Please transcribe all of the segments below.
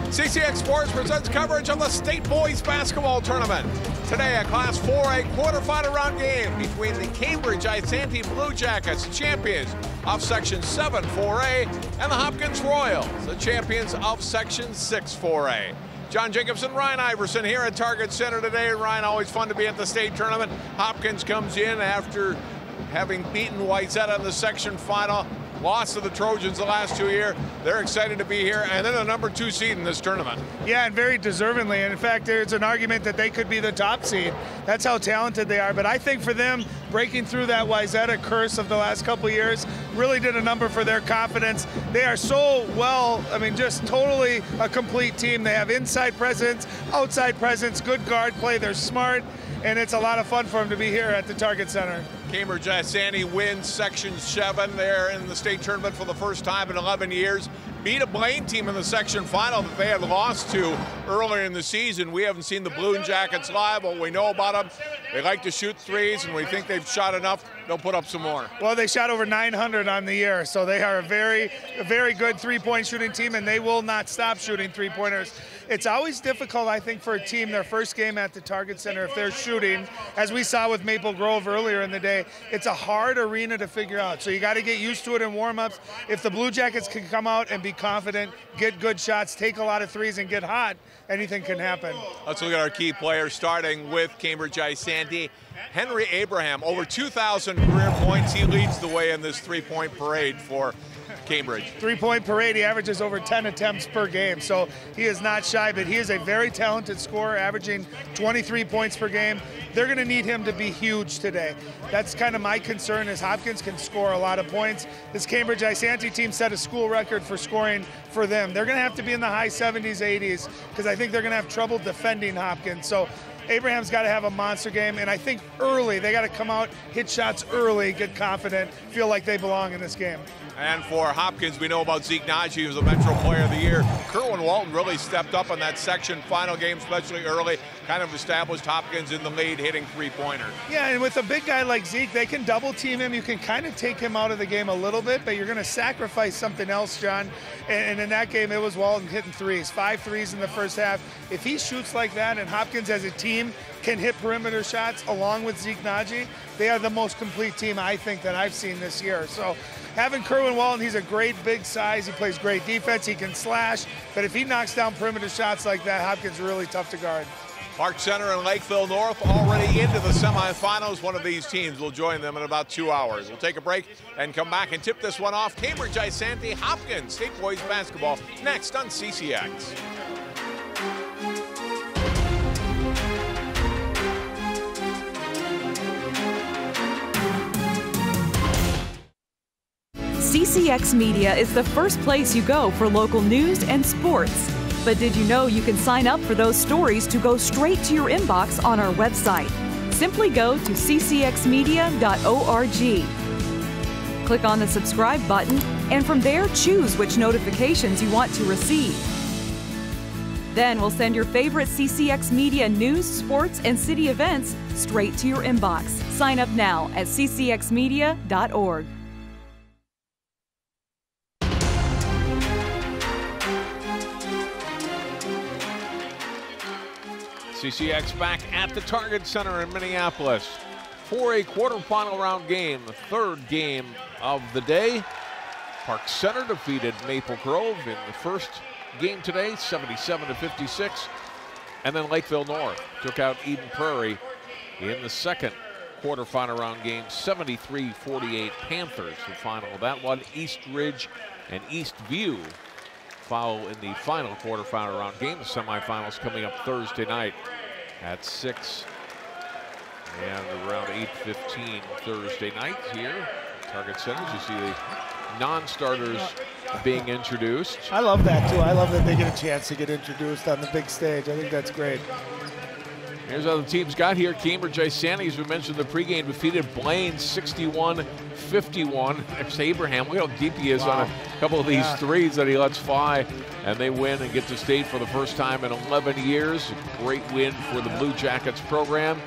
CCX Sports presents coverage of the State Boys Basketball Tournament. Today, a Class 4A quarterfinal round game between the Cambridge-Isanti Blue Jackets, champions of Section 7 4A, and the Hopkins Royals, the champions of Section 6 4A. John Jacobson, Ryan Iverson here at Target Center today. Ryan, always fun to be at the state tournament. Hopkins comes in after having beaten Wayzata in the section final. Lost to the Trojans the last 2 years. They're excited to be here, and then a number 2 seed in this tournament. Yeah, and very deservingly. And in fact, there's an argument that they could be the top seed. That's how talented they are. But I think for them, breaking through that Wayzata curse of the last couple of years really did a number for their confidence. They are so well, just totally a complete team. They have inside presence, outside presence, good guard play. They're smart, and it's a lot of fun for them to be here at the Target Center. Cambridge-Isanti wins Section 7 there in the state tournament for the first time in 11 years. Beat a Blaine team in the section final that they had lost to earlier in the season. We haven't seen the Blue Jackets live, but we know about them. They like to shoot threes, and we think they've shot enough. They'll put up some more. Well, they shot over 900 on the year, so they are a very good three-point shooting team, and they will not stop shooting three-pointers. It's always difficult, I think, for a team, their first game at the Target Center, if they're shooting, as we saw with Maple Grove earlier in the day. It's a hard arena to figure out, so you got to get used to it in warm-ups. If the Blue Jackets can come out and be confident, get good shots, take a lot of threes, and get hot, anything can happen. Let's look at our key players, starting with Cambridge-Isanti. Henry Abraham, over 2,000 career points. He leads the way in this three-point parade for Cambridge. Three-point parade, he averages over 10 attempts per game, so he is not shy, but he is a very talented scorer, averaging 23 points per game. They're going to need him to be huge today. That's kind of my concern, is Hopkins can score a lot of points. This Cambridge-Isanti team set a school record for scoring for them. They're going to have to be in the high 70s, 80s, because I think they're going to have trouble defending Hopkins. So Abraham's got to have a monster game, and I think early, they got to come out, hit shots early, get confident, feel like they belong in this game. And for Hopkins, we know about Zeke Najee, who's a Metro Player of the Year. Kerwin Walton really stepped up in that section final game, especially early, kind of established Hopkins in the lead, hitting three-pointers. Yeah, and with a big guy like Zeke, they can double-team him. You can kind of take him out of the game a little bit, but you're going to sacrifice something else, John. And in that game, it was Walton hitting threes, 5 threes in the first half. If he shoots like that, and Hopkins as a team can hit perimeter shots along with Zeke Najee, they are the most complete team, I think, that I've seen this year. So having Kerwin Walton, he's a great big size. He plays great defense. He can slash. But if he knocks down perimeter shots like that, Hopkins is really tough to guard. Park Center and Lakeville North already into the semifinals. One of these teams will join them in about 2 hours. We'll take a break and come back and tip this one off. Cambridge-Isanti, Hopkins, State Boys Basketball, next on CCX. CCX Media is the first place you go for local news and sports. But did you know you can sign up for those stories to go straight to your inbox on our website? Simply go to ccxmedia.org. Click on the subscribe button, and from there choose which notifications you want to receive. Then we'll send your favorite CCX Media news, sports, and city events straight to your inbox. Sign up now at ccxmedia.org. CCX back at the Target Center in Minneapolis for a quarterfinal round game, the third game of the day. Park Center defeated Maple Grove in the first game today, 77-56. And then Lakeville North took out Eden Prairie in the second quarterfinal round game, 73-48 Panthers, the final of that one. East Ridge and East View follow in the final quarterfinal round game. The semifinals coming up Thursday night at 6 and around 8:15 Thursday night here at Target Center. You see the non-starters being introduced. I love that too. I love that they get a chance to get introduced on the big stage. I think that's great. Here's how the teams got here. Cambridge-Isanti, as we mentioned in the pregame, defeated Blaine 61-51. There's Abraham. Look how deep he is on a couple of these threes that he lets fly. And they win and get to state for the first time in 11 years. A great win for the Blue Jackets program.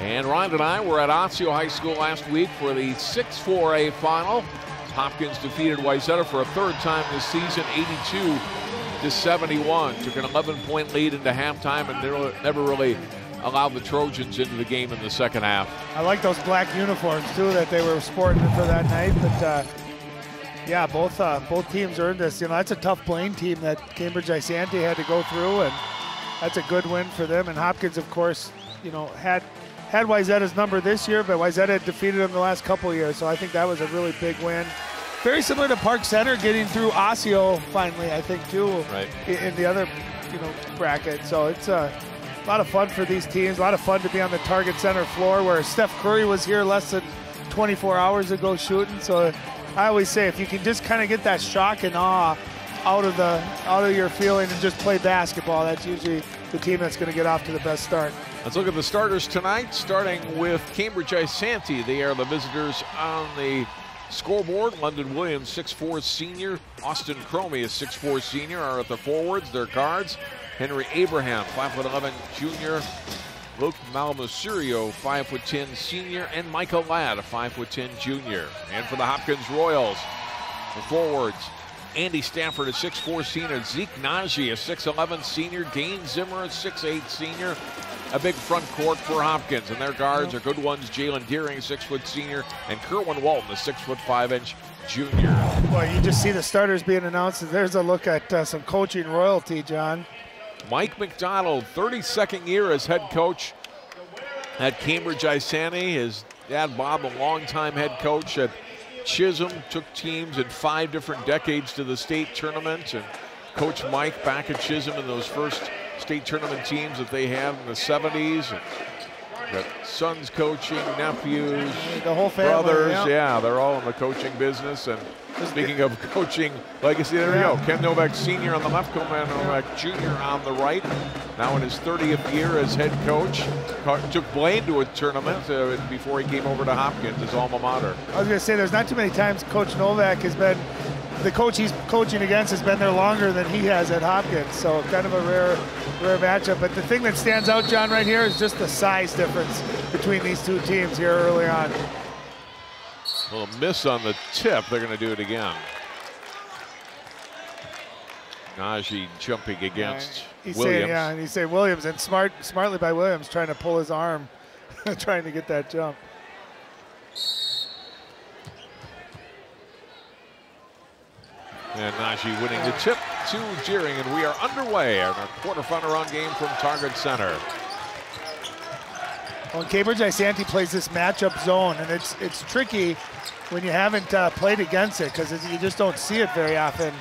And Ryan and I were at Osseo High School last week for the 6 4A final. Hopkins defeated Wayzata for a third time this season, 68-71. Took an 11-point lead into halftime and never really allowed the Trojans into the game in the second half. I like those black uniforms too that they were sporting for that night. But yeah, both teams earned this. You know, that's a tough Blaine team that Cambridge-Isanti had to go through, and that's a good win for them. And Hopkins, of course, you know, had Wayzata's number this year, but Wayzata had defeated them the last couple of years, so I think that was a really big win. Very similar to Park Center getting through Osseo finally, I think, too, right, in the other, you know, bracket. So it's a lot of fun for these teams. A lot of fun to be on the Target Center floor where Steph Curry was here less than 24 hours ago shooting. So I always say if you can just kind of get that shock and awe out of your feeling and just play basketball, that's usually the team that's going to get off to the best start. Let's look at the starters tonight, starting with Cambridge-Isanti. They are the visitors on the scoreboard. London Williams, 6'4" senior. Austin Cromie, a 6'4" senior, are at the forwards. Their guards, Henry Abraham, 5'11" junior. Luke Malmasurio, 5'10" senior. And Michael Ladd, a 5'10" junior. And for the Hopkins Royals, the forwards, Andy Stafford, a 6'4" senior. Zeke Najee, a 6'11" senior. Dane Zimmer, a 6'8" senior. A big front court for Hopkins, and their guards are good ones. Jalen Deering, 6' senior, and Kerwin Walton, a 6'5" junior. Boy, you just see the starters being announced. There's a look at some coaching royalty, John. Mike McDonald, 32nd year as head coach at Cambridge-Isanti. His dad, Bob, a longtime head coach at Chisholm, took teams in 5 different decades to the state tournament, and Coach Mike back at Chisholm in those first state tournament teams that they had in the 70s. And got sons coaching, nephews, the whole family, brothers. Yeah, they're all in the coaching business. And speaking of coaching legacy, there we go. Ken Novak Sr. on the left, Coleman Novak Jr. on the right. Now in his 30th year as head coach. Took Blaine to a tournament before he came over to Hopkins, his alma mater. I was going to say, there's not too many times Coach Novak has been, the coach he's coaching against has been there longer than he has at Hopkins. So kind of a rare matchup. But the thing that stands out, John, right here is just the size difference between these two teams here early on. A little miss on the tip. They're going to do it again. Najee jumping against Williams. And he's saying Williams, and smartly by Williams, trying to pull his arm, trying to get that jump. And Najee winning the tip to Deering, and we are underway on our quarterfinal round game from Target Center. Well, Cambridge-Isanti plays this matchup zone, and it's tricky when you haven't played against it because you just don't see it very often.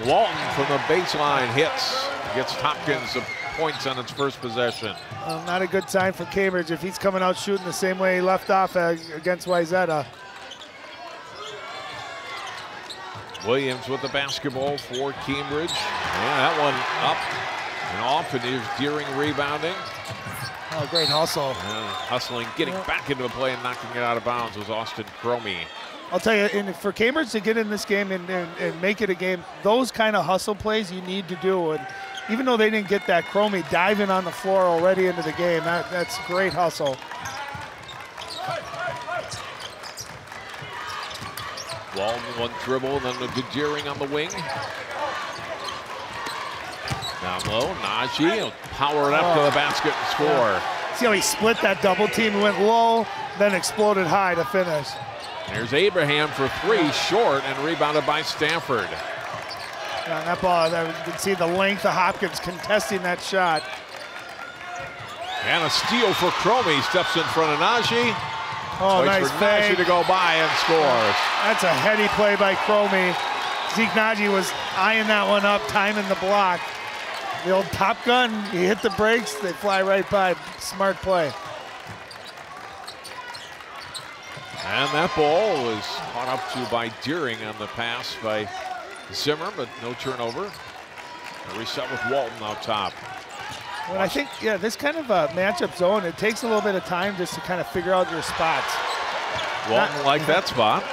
Walton from the baseline hits, gets Hopkins some points on its first possession. Not a good sign for Cambridge if he's coming out shooting the same way he left off against Wayzata. Williams with the basketball for Cambridge. Yeah, that one up and off, and here's Deering rebounding. Oh, great hustle. Hustling, getting back into the play and knocking it out of bounds was Austin Cromie. I'll tell you, for Cambridge to get in this game and make it a game, those kind of hustle plays you need to do. And even though they didn't get that, Cromie diving on the floor already into the game, that's great hustle. Walton, one dribble, then the Deering on the wing. Down low, Najee will power it up to the basket and score. Yeah. See how he split that double team, went low, then exploded high to finish. There's Abraham for 3, short, and rebounded by Stafford. Yeah, that ball, you can see the length of Hopkins contesting that shot. And a steal for Cromie, steps in front of Najee. Oh, waits nice for Najee to go by and scores. That's a heady play by Cromie. Zeke Najee was eyeing that one up, timing the block. The old Top Gun, he hit the brakes, they fly right by. Smart play. And that ball was caught up to by Deering on the pass by Zimmer, but no turnover. A reset with Walton out top. Well, I think, yeah, this kind of a matchup zone, it takes a little bit of time just to kind of figure out your spots. Walton liked that spot.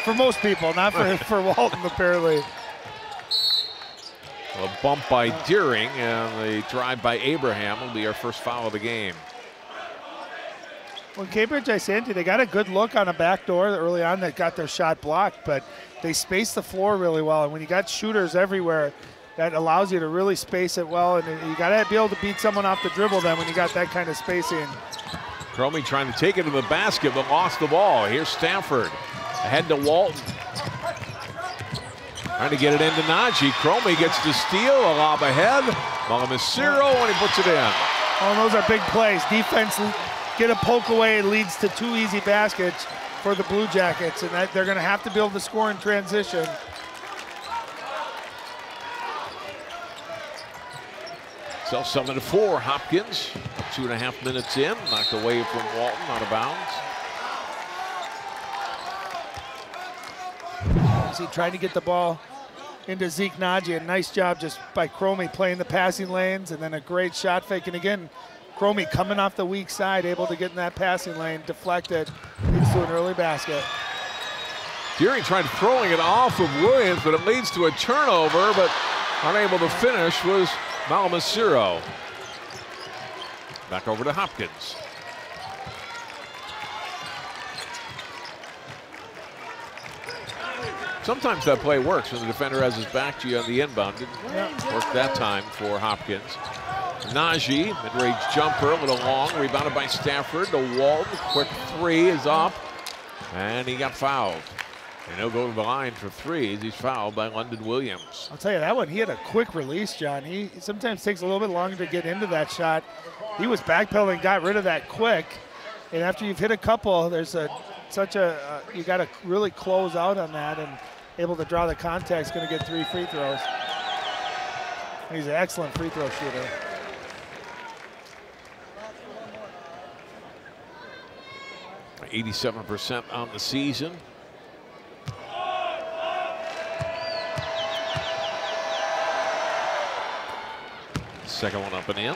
For most people, not for Walton, apparently. A bump by Deering, and the drive by Abraham will be our first foul of the game. Well, Cambridge-Isanti, they got a good look on a back door early on that got their shot blocked, but they spaced the floor really well. And when you got shooters everywhere, that allows you to really space it well. And you got to be able to beat someone off the dribble then when you got that kind of spacing. Cromie trying to take it to the basket, but lost the ball. Here's Stafford. Ahead to Walton. Trying to get it into Najee. Cromie gets the steal, a lob ahead. Malamaciro, and he puts it in. Oh, those are big plays. Defense get a poke away, it leads to 2 easy baskets for the Blue Jackets, and they're going to have to be able to score in transition. So 7-4, Hopkins. 2.5 minutes in, knocked away from Walton, out of bounds. He tried to get the ball into Zeke Najee. A nice job just by Cromie playing the passing lanes, and then a great shot fake. And again, Cromie coming off the weak side, able to get in that passing lane, deflected, leads to an early basket. Deering tried throwing it off of Williams, but it leads to a turnover, but unable to finish was Malamaciro. Back over to Hopkins. Sometimes that play works when the defender has his back to you on the inbound. Didn't work that time for Hopkins. Najee, mid-range jumper, a little long, rebounded by Stafford to Walton. Quick 3 is up, and he got fouled. And he'll go to the line for 3 as he's fouled by London Williams. I'll tell you, that one, he had a quick release, John. He sometimes takes a little bit longer to get into that shot. He was backpedaling, got rid of that quick. And after you've hit a couple, there's you got to really close out on that, and able to draw the contact, going to get 3 free throws. He's an excellent free throw shooter. .87% on the season. Second one up and in.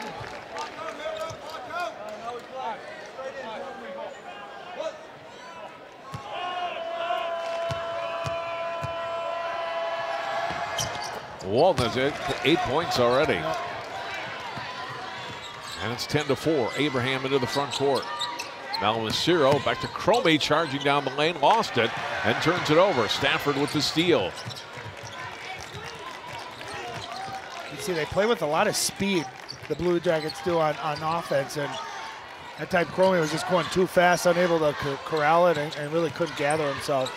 Walton has 8 points already. And it's 10-4. Abraham into the front court. Malamaciro back to Cromie, charging down the lane, lost it, and turns it over. Stafford with the steal. You see, they play with a lot of speed, the Blue Jackets do on offense, and that time Cromie was just going too fast, unable to corral it, and really couldn't gather himself.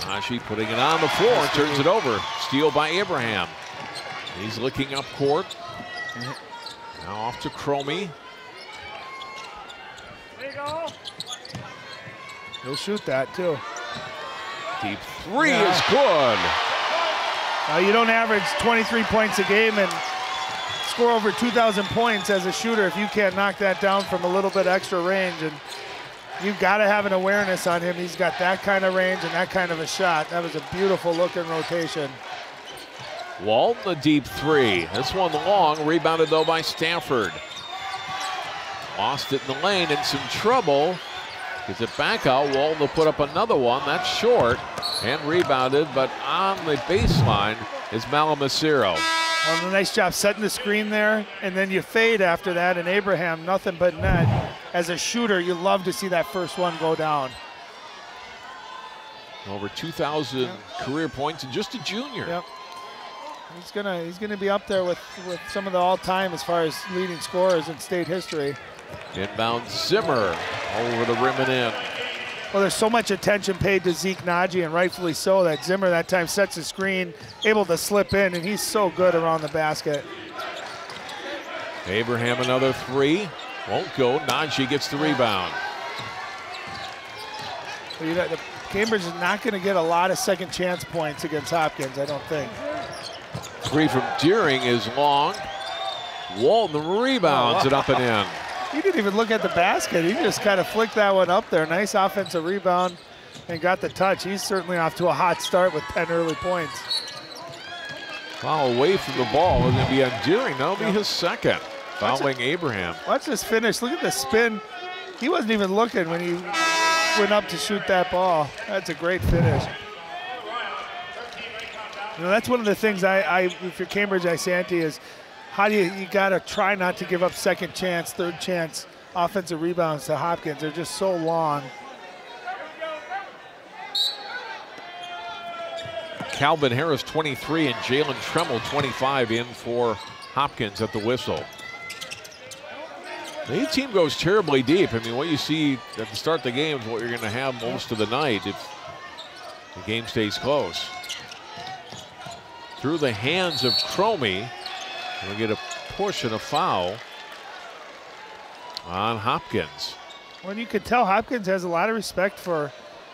Najee putting it on the floor and turns it over. Steal by Abraham. He's looking up court. Now off to Cromie. There you go. He'll shoot that too. Deep 3 is good. You don't average 23 points a game and score over 2,000 points as a shooter if you can't knock that down from a little bit extra range. And you've got to have an awareness on him. He's got that kind of range and that kind of a shot. That was a beautiful looking rotation. Walton, the deep 3. This one long, rebounded though by Stafford. Lost it in the lane, in some trouble. Gets it back out. Walton will put up another one. That's short and rebounded, but on the baseline is Malamaciro. Well, a nice job setting the screen there, and then you fade after that, and Abraham, nothing but net. As a shooter, you love to see that first one go down. Over 2,000 career points and just a junior. Yep. He's gonna be up there with some of the all-time as far as leading scorers in state history. Inbound Zimmer over the rim and in. Well, there's so much attention paid to Zeke Najee, and rightfully so, that Zimmer that time sets the screen, able to slip in, and he's so good around the basket. Abraham another 3. Won't go. Najee gets the rebound. Well, Cambridge is not going to get a lot of second chance points against Hopkins, I don't think. 3 from Deering is long. Walton rebounds it up and in. He didn't even look at the basket. He just kind of flicked that one up there. Nice offensive rebound and got the touch. He's certainly off to a hot start with 10 early points. Foul away from the ball. It's going to be on Deering. That'll be his second. Fouling Abraham. Watch this finish. Look at the spin. He wasn't even looking when he went up to shoot that ball. That's a great finish. You know, that's one of the things if you're Cambridge-Isanti is how do you got to try not to give up second chance, third chance offensive rebounds to Hopkins. They're just so long. Calvin Harris 23 and Jalen Tremmel 25 in for Hopkins at the whistle. The team goes terribly deep. I mean, what you see at the start of the game is what you're going to have most of the night if the game stays close. Through the hands of Cromie. We get a push and a foul on Hopkins. Well, you could tell Hopkins has a lot of respect for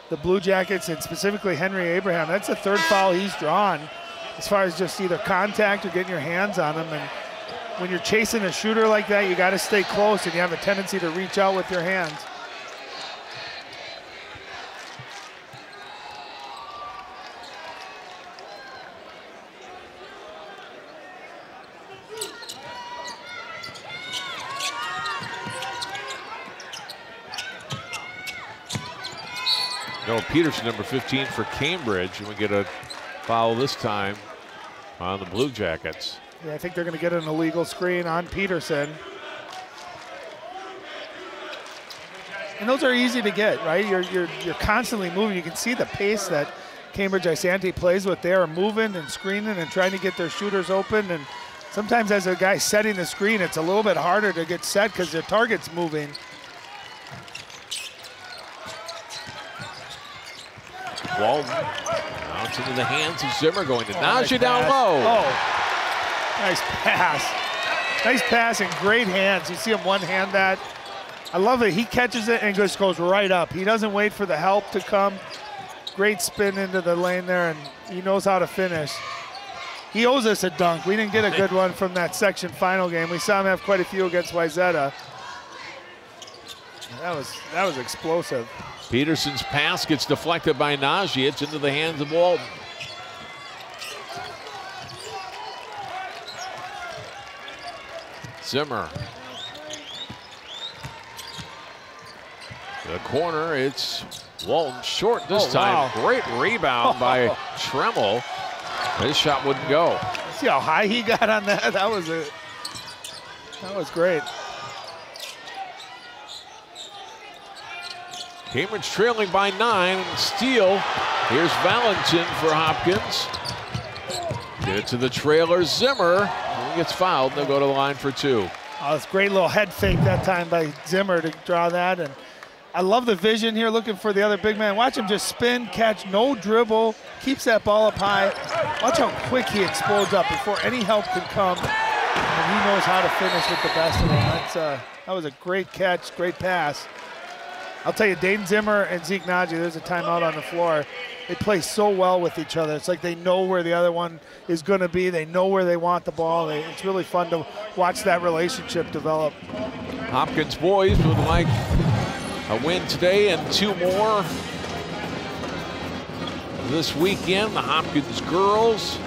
the Blue Jackets and specifically Henry Abraham. That's the third foul he's drawn as far as just either contact or getting your hands on him. And when you're chasing a shooter like that, you got to stay close and you have a tendency to reach out with your hands. Noah Peterson, number 15 for Cambridge, and we get a foul this time on the Blue Jackets. Yeah, I think they're going to get an illegal screen on Peterson. And those are easy to get, right? You're constantly moving. You can see the pace that Cambridge-Isanti plays with. They are moving and screening and trying to get their shooters open. And sometimes as a guy setting the screen, it's a little bit harder to get set because their target's moving. Walton bounce into the hands of Zimmer, going to Najee down low. Oh, nice pass. Nice pass and great hands. You see him one-hand that. I love it. He catches it and just goes right up. He doesn't wait for the help to come. Great spin into the lane there, and he knows how to finish. He owes us a dunk. We didn't get a good one from that section final game. We saw him have quite a few against Wayzata. That was explosive. Peterson's pass gets deflected by Najee. It's into the hands of Walton. Zimmer. The corner, it's Walton short this time. Wow. Great rebound by Tremmel. His shot wouldn't go. See how high he got on that? That was great. Cambridge trailing by 9. Steal. Here's Valentin for Hopkins. Get it to the trailer, Zimmer. He gets fouled. They'll go to the line for 2. Oh, it's a great little head fake that time by Zimmer to draw that. And I love the vision here, looking for the other big man. Watch him just spin, catch, no dribble, keeps that ball up high. Watch how quick he explodes up before any help can come. And he knows how to finish with the best of them. That was a great catch, great pass. I'll tell you, Dayton Zimmer and Zeke Najee, there's a timeout on the floor. They play so well with each other. It's like they know where the other one is going to be. They know where they want the ball. It's really fun to watch that relationship develop. Hopkins boys would like a win today and 2 more this weekend. The Hopkins girls,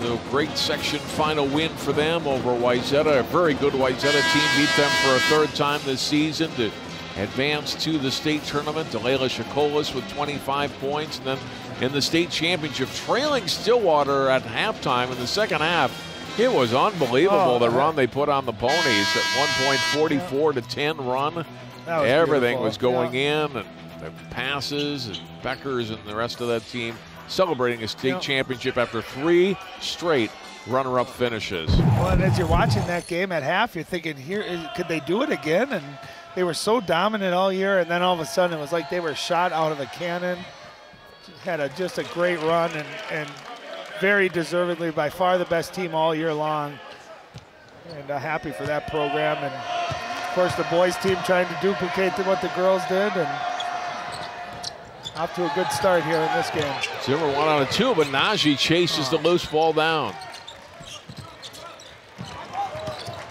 a great section final win for them over Wayzata. A very good Wayzata team beat them for a 3rd time this season to advance to the state tournament. Delayla Shakolis with 25 points. And then in the state championship, trailing Stillwater at halftime in the second half. It was unbelievable the run they put on the Ponies at one point, 44-10 run. Everything was going in, and the passes and Beckers and the rest of that team celebrating a state championship after 3 straight runner-up finishes. Well, and as you're watching that game at half, you're thinking, could they do it again? And they were so dominant all year, and then all of a sudden it was like they were shot out of a cannon. Had just a great run, and very deservedly by far the best team all year long. And happy for that program. And of course the boys team trying to duplicate what the girls did, and off to a good start here in this game. Zimmer 1 out of 2, but Najee chases the loose ball down.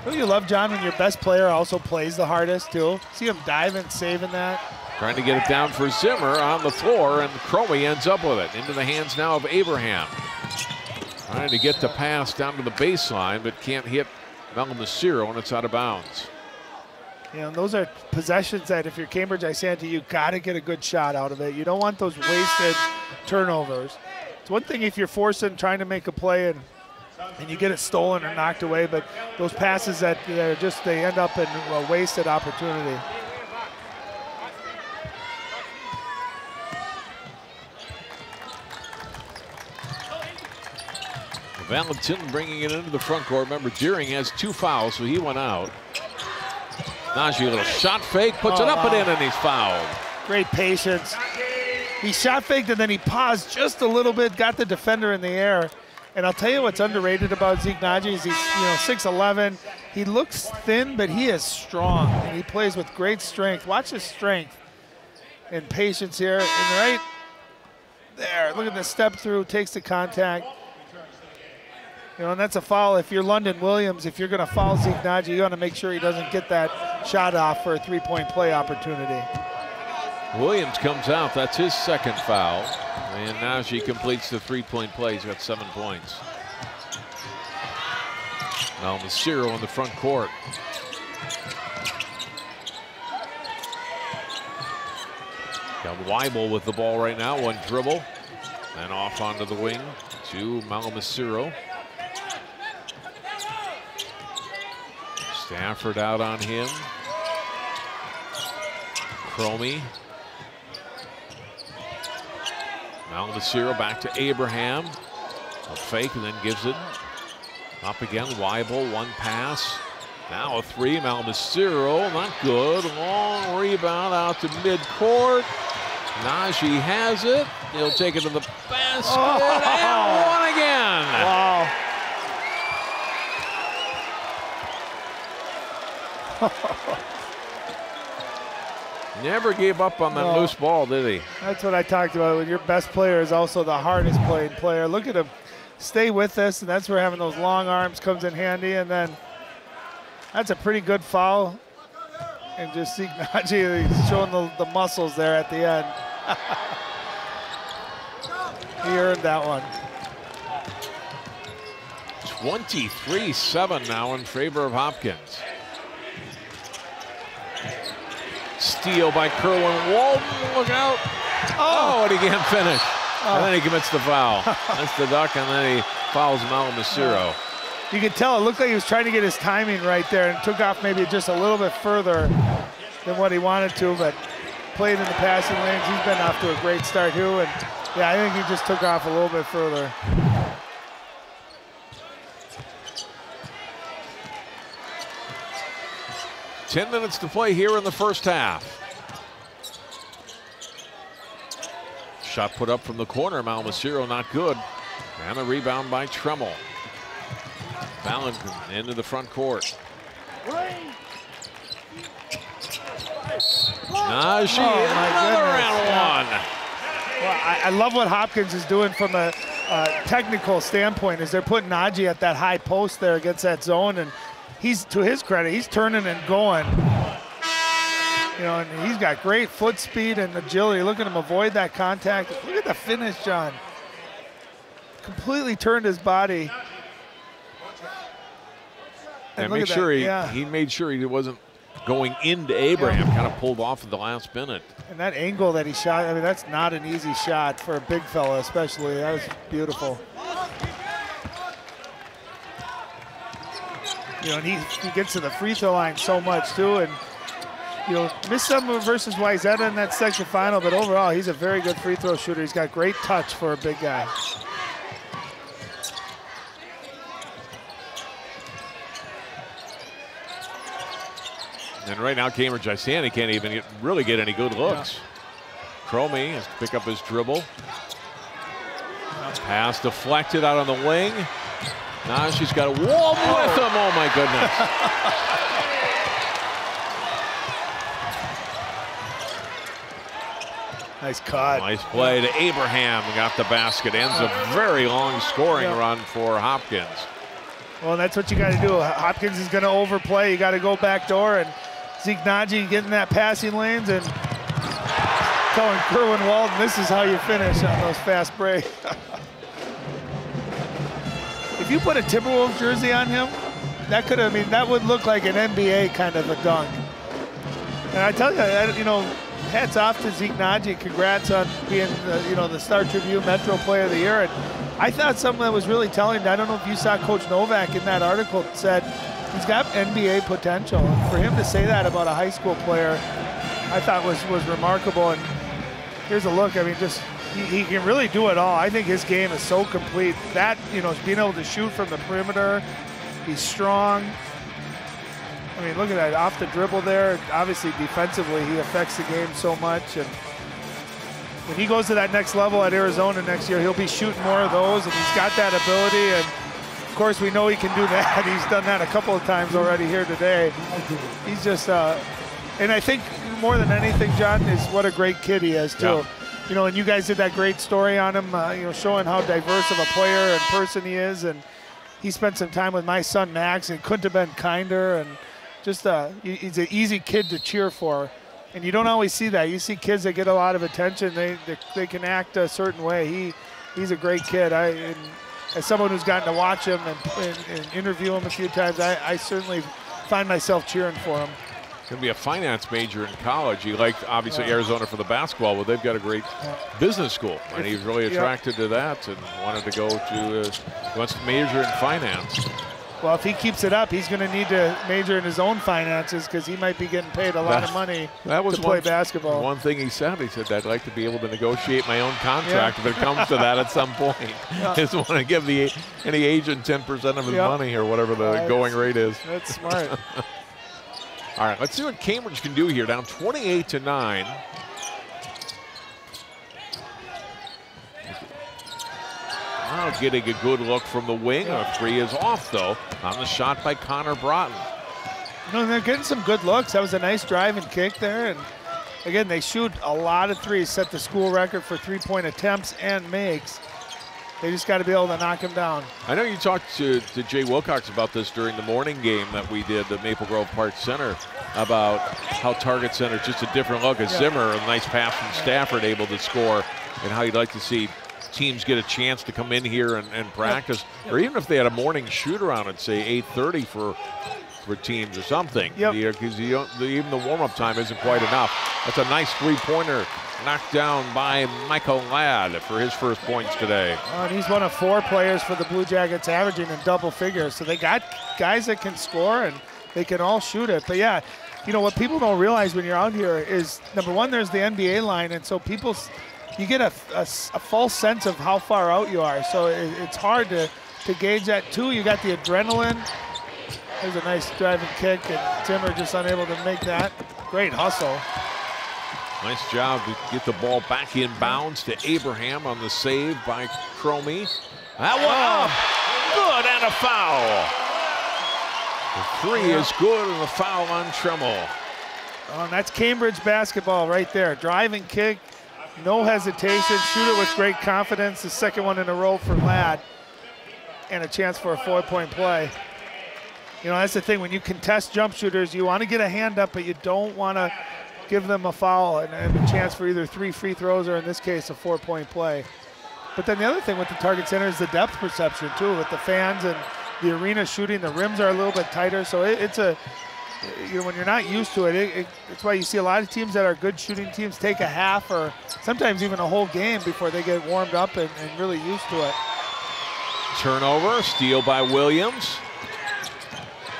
Don't you love, John, when your best player also plays the hardest too? See him diving, saving that. Trying to get it down for Zimmer on the floor, and Cromie ends up with it. Into the hands now of Abraham. Trying to get the pass down to the baseline, but can't hit Malmesiro, and it's out of bounds. You know, those are possessions that if you're Cambridge-Isanti, you got to get a good shot out of it. You don't want those wasted turnovers. It's one thing if you're trying to make a play and and you get it stolen or knocked away, but those passes that they end up in a wasted opportunity. Valentin bringing it into the front court. Remember, Deering has 2 fouls, so he went out. Najee, a little shot fake, puts it up and in, and he's fouled. Great patience. He shot faked and then he paused just a little bit, got the defender in the air. And I'll tell you what's underrated about Zeke Najee is he's 6'11". He looks thin, but he is strong, and he plays with great strength. Watch his strength and patience here. And right there, look at the step through, takes the contact. And that's a foul. If you're London Williams, if you're going to foul Zeke Najee, you want to make sure he doesn't get that shot off for a 3-point play opportunity. Williams comes out. That's his 2nd foul. And Najee completes the 3-point play. He's got 7 points. Now Osseo in the front court. Got Weibel with the ball right now. 1 dribble. Then off onto the wing to Osseo. Stafford out on him. Cromie. Osseo back to Abraham. A fake and then gives it up again. Weibel, 1 pass. Now a 3. Osseo, not good. Long rebound out to midcourt. Najee has it. He'll take it to the basket and 1 again. Wow. Never gave up on that loose ball, did he? That's what I talked about. When your best player is also the hardest playing player. Look at him stay with us, and that's where having those long arms comes in handy. And then that's a pretty good foul. And just see Najee, he's showing the muscles there at the end. He earned that one. 23-7 now in favor of Hopkins. Steal by Kerwin Walton, look out. Oh, and he can't finish. And then he commits the foul. That's the duck, and then he fouls Osseo. You could tell it looked like he was trying to get his timing right there and took off maybe just a little bit further than what he wanted to, but played in the passing lanes. He's been off to a great start, too, and yeah, I think he just took off a little bit further. Ten minutes to play here in the first half. Shot put up from the corner. Osseo not good. And a rebound by Tremmel. Valentin into the front court. Najee, another and 1. Well, I love what Hopkins is doing from a technical standpoint. Is they're putting Najee at that high post there against that zone, and he's, to his credit, he's turning and going. And he's got great foot speed and agility. Look at him avoid that contact. Look at the finish, John. Completely turned his body. And make sure he made sure he wasn't going into Abraham, kind of pulled off at the last minute. And that angle that he shot, I mean, that's not an easy shot for a big fella especially. That was beautiful. And he gets to the free throw line so much too, and missed some versus Wayzata in that section final, but overall he's a very good free throw shooter. He's got great touch for a big guy. And right now Cambridge-Isanti can't even really get any good looks. Yeah. Cromie has to pick up his dribble. Pass deflected out on the wing. Now she's got a Walton with him. Oh my goodness. Nice cut. Nice play to Abraham. Got the basket. Ends a very long scoring run for Hopkins. Well, that's what you got to do. Hopkins is going to overplay. You got to go back door, and Zeke Najee getting that passing lanes and telling Kerwin Walton, this is how you finish on those fast breaks. If you put a Timberwolves jersey on him, that would look like an NBA kind of a dunk. And I tell you, hats off to Zeke Najee. Congrats on being the Star Tribune Metro Player of the Year. And I thought something that was really telling. I don't know if you saw Coach Novak in that article said he's got NBA potential. And for him to say that about a high school player, I thought was remarkable. And here's a look. I mean, just he can really do it all. I think his game is so complete. That being able to shoot from the perimeter. He's strong. I mean, look at that off the dribble there. Obviously, defensively, he affects the game so much. And when he goes to that next level at Arizona next year, he'll be shooting more of those, and he's got that ability. And of course, we know he can do that. He's done that a couple of times already here today. He's just, and I think more than anything, John, is what a great kid he is too. Yeah. And you guys did that great story on him, showing how diverse of a player and person he is. And he spent some time with my son Max, and couldn't have been kinder. And just he's an easy kid to cheer for, and you don't always see that. You see kids that get a lot of attention. They can act a certain way. He's a great kid. And as someone who's gotten to watch him and interview him a few times, I certainly find myself cheering for him. Going to be a finance major in college. He liked, obviously, Arizona for the basketball, but they've got a great business school, and he's really attracted to that and wanted to go to, wants to major in finance. Well, if he keeps it up, he's going to need to major in his own finances, because he might be getting paid a lot of money to play basketball. One thing he said, I'd like to be able to negotiate my own contract if it comes to that at some point. He doesn't want to give any agent 10% of his money or whatever the going rate is. That's smart. All right, let's see what Cambridge can do here. Down 28-9. Now getting a good look from the wing. A three is off, though, on the shot by Connor Broughton. They're getting some good looks. That was a nice drive and kick there. And again, they shoot a lot of threes, set the school record for three-point attempts and makes. They just got to be able to knock them down. I know you talked to Jay Wilcox about this during the morning game that we did at Maple Grove Park Center, about how Target Center is just a different look. As Zimmer, a nice pass from Stafford, able to score, and how you'd like to see teams get a chance to come in here and practice, or even if they had a morning shoot around at, say, 8:30 for teams or something, because even the warm-up time isn't quite enough. That's a nice three-pointer knocked down by Michael Ladd for his first points today. And he's one of 4 players for the Blue Jackets averaging in double figures. So they got guys that can score, and they can all shoot it. But yeah, what people don't realize when you're out here is, number one, there's the NBA line, and so you get a false sense of how far out you are. So it's hard to gauge that. 2, you got the adrenaline. There's a nice driving kick, and Zimmer just unable to make that. Great hustle. Nice job to get the ball back in bounds to Abraham on the save by Cromie. That one up, good, and a foul. The 3 is good, and the foul on Tremmel. And that's Cambridge basketball right there. Driving kick, no hesitation, shoot it with great confidence. The second one in a row for Ladd, and a chance for a 4-point play. That's the thing, when you contest jump shooters, you want to get a hand up, but you don't want to give them a foul and a chance for either 3 free throws or, in this case, a 4-point play. But then the other thing with the Target Center is the depth perception too, with the fans and the arena shooting. The rims are a little bit tighter, so it's a, when you're not used to it, it's why you see a lot of teams that are good shooting teams take a half or sometimes even a whole game before they get warmed up and really used to it. Turnover, steal by Williams.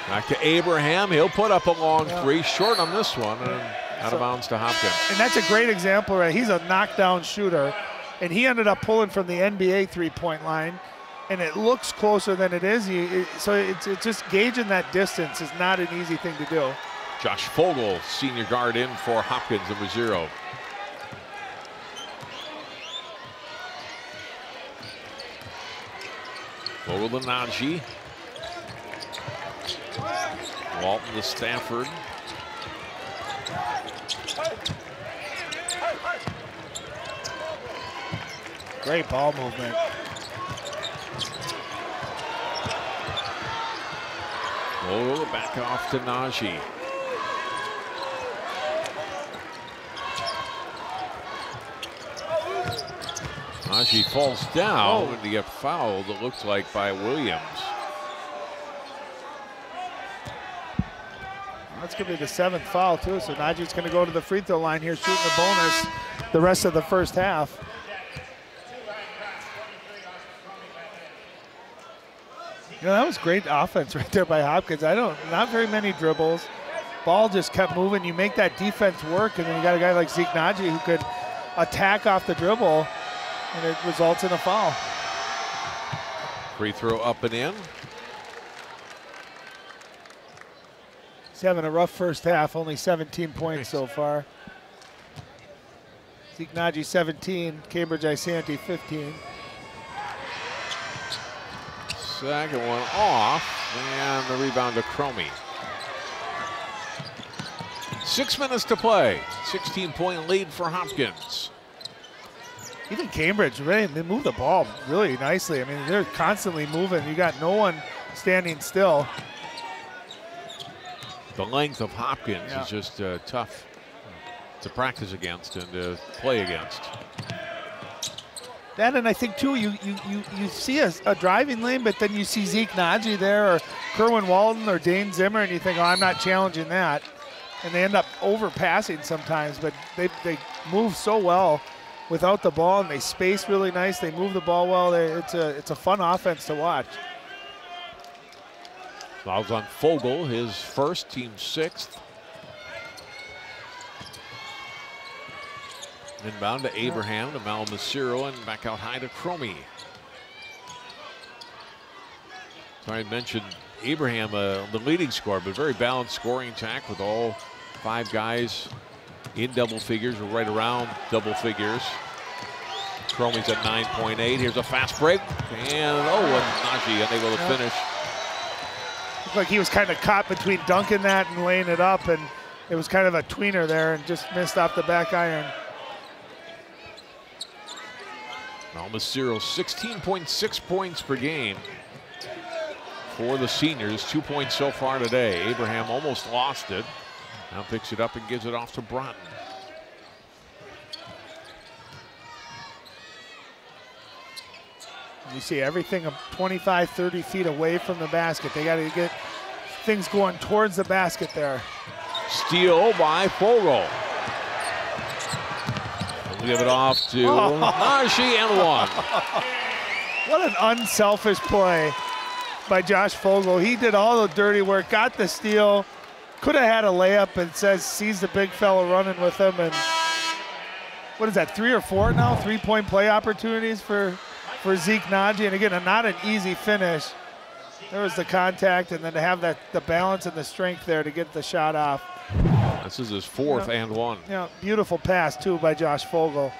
Back to Abraham. He'll put up a long 3, short on this one, and out of bounds to Hopkins. And that's a great example, right? He's a knockdown shooter, and he ended up pulling from the NBA three-point line, and it looks closer than it is. So it's just gauging that distance is not an easy thing to do. Josh Fogle, senior guard, in for Hopkins, number 0. Fogle to Najee. Walton to Stafford. Great ball movement. Oh, back off to Najee. Najee falls down and he got fouled, it looks like, by Williams. That's going to be the 7th foul, too. So Najee's going to go to the free throw line here, shooting the bonus the rest of the first half. You know, that was great offense right there by Hopkins. Not very many dribbles. Ball just kept moving. You make that defense work, and then you got a guy like Zeke Najee who could attack off the dribble, and it results in a foul. Free throw up and in. He's having a rough first half, only 17 points so far. Zeke Najee 17, Cambridge-Isanti 15. Second one off, and the rebound to Cromie. 6 minutes to play. 16-point lead for Hopkins. Even Cambridge, they move the ball really nicely. I mean, they're constantly moving. You got no one standing still. The length of Hopkins is just tough to practice against and to play against. That, and I think too, you see a driving lane, but then you see Zeke Najee there, or Kerwin Walton, or Dane Zimmer, and you think, oh, I'm not challenging that. And they end up overpassing sometimes, but they move so well without the ball, and they space really nice. They move the ball well. It's a fun offense to watch. Fouls on Fogle, his first, team 6th. Inbound to Abraham, to Malmesiro, and back out high to Cromie. So I mentioned Abraham, the leading scorer, but very balanced scoring attack with all 5 guys in double figures or right around double figures. Cromie's at 9.8. Here's a fast break, and Najee unable to finish. Looked like he was kind of caught between dunking that and laying it up, and it was kind of a tweener there and just missed off the back iron. Malmesiro, 16.6 points per game for the seniors. 2 points so far today. Abraham almost lost it. Now picks it up and gives it off to Broughton. You see everything 25, 30 feet away from the basket. They got to get things going towards the basket there. Steal by Fogle. We'll give it off to Najee and one. What an unselfish play by Josh Fogle. He did all the dirty work, got the steal, could have had a layup, and sees the big fella running with him. And what is that, 3 or 4 now? 3-point play opportunities for Zeke Najee, and again, not an easy finish. There was the contact, and then to have the balance and the strength there to get the shot off. This is his 4th and one. Yeah, beautiful pass too by Josh Fogle.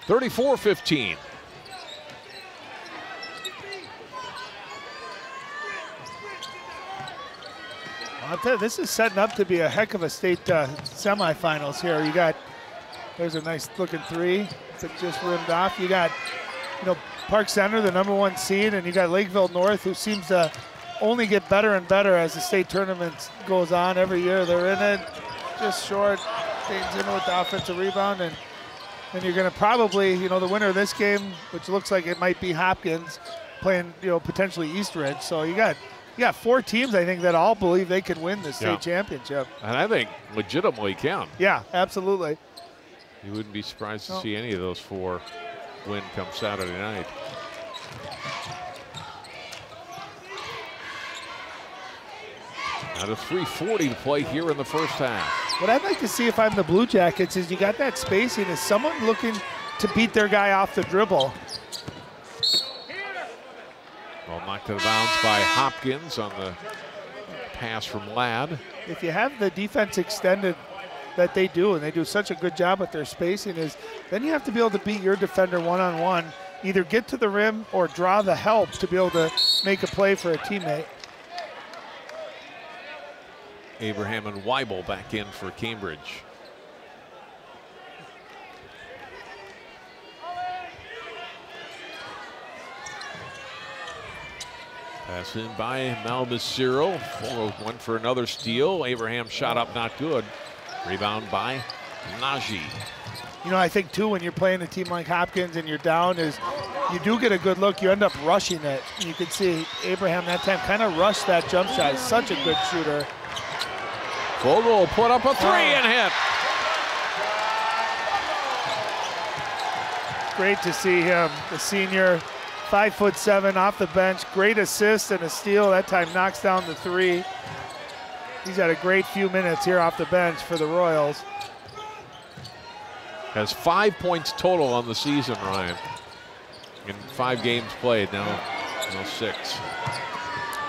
(34-15). I'll tell you, this is setting up to be a heck of a state semifinals here. You got, there's a nice looking 3 that just rimmed off. You got, Park Center, the #1 seed, and you got Lakeville North, who seems to only get better and better as the state tournament goes on. Every year they're in it, just short. Dane's in with the offensive rebound, and you're going to probably, the winner of this game, which looks like it might be Hopkins, playing, potentially Eastridge. So you got 4 teams, I think, that all believe they can win the state championship. And I think legitimately can. Yeah, absolutely. You wouldn't be surprised to see any of those 4 win come Saturday night. Out of 3:40 to play here in the first half. What I'd like to see if I'm the Blue Jackets is you got that spacing. Is someone looking to beat their guy off the dribble? Well, knocked out of bounds by Hopkins on the pass from Ladd. If you have the defense extended that they do, and they do such a good job with their spacing, then you have to be able to beat your defender one-on-one, either get to the rim or draw the help to be able to make a play for a teammate. Abraham and Weibel back in for Cambridge. Pass in by Malmesiro. One for another steal. Abraham shot up, not good. Rebound by Najee. I think too, when you're playing a team like Hopkins and you're down, is you do get a good look, you end up rushing it. You can see Abraham that time kind of rushed that jump shot. He's such a good shooter. Vogel will put up a three and hit. Great to see him, the senior, 5'7", off the bench. Great assist and a steal. That time knocks down the three. He's had a great few minutes here off the bench for the Royals. Has 5 points total on the season, Ryan. In 5 games played, now 6.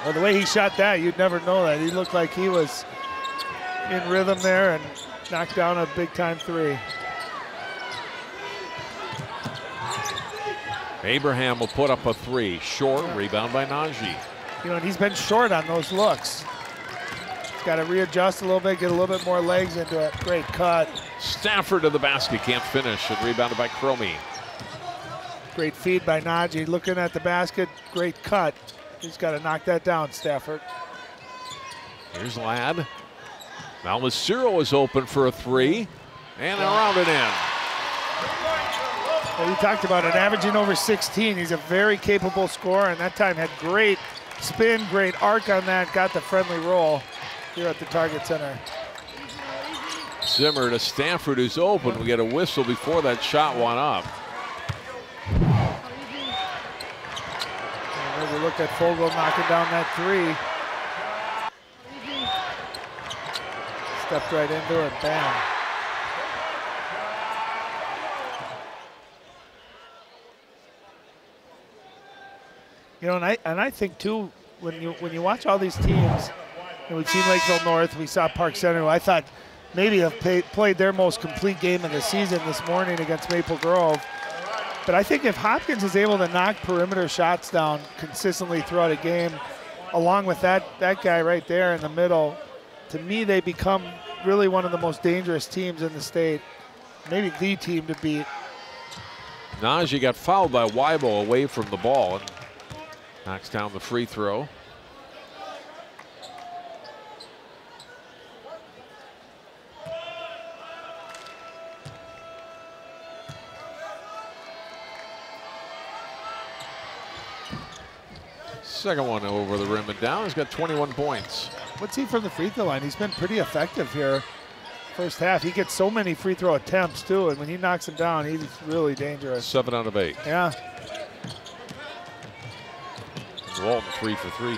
Well, the way he shot that, you'd never know that. He looked like he was in rhythm there and knocked down a big-time three. Abraham will put up a three. Short, rebound by Najee. You know, and he's been short on those looks. He's got to readjust a little bit, get a little bit more legs into it. Great cut. Stafford to the basket, can't finish, and rebounded by Cromie. Great feed by Najee, looking at the basket, great cut. He's got to knock that down, Stafford. Here's Ladd. Now Cyril is open for a three, and around it in. Well, we talked about it, averaging over 16. He's a very capable scorer, and that time had great spin, great arc on that, got the friendly roll here at the Target Center. Zimmer to Stafford, who's open. We get a whistle before that shot went up. There's a look at Vogel knocking down that three. Stepped right into it, bam. You know, and I think too, when you watch all these teams, and we've seen Lakeville North, we saw Park Center, who I thought maybe have played their most complete game of the season this morning against Maple Grove. But I think if Hopkins is able to knock perimeter shots down consistently throughout a game, along with that guy right there in the middle, to me they become really one of the most dangerous teams in the state. Maybe the team to beat. Najee got fouled by Weibel away from the ball and knocks down the free throw. Second one over the rim and down. He's got 21 points. What's he from the free throw line? He's been pretty effective here. First half, he gets so many free throw attempts too, and when he knocks them down, he's really dangerous. 7 out of 8. Yeah. Walton 3 for 3.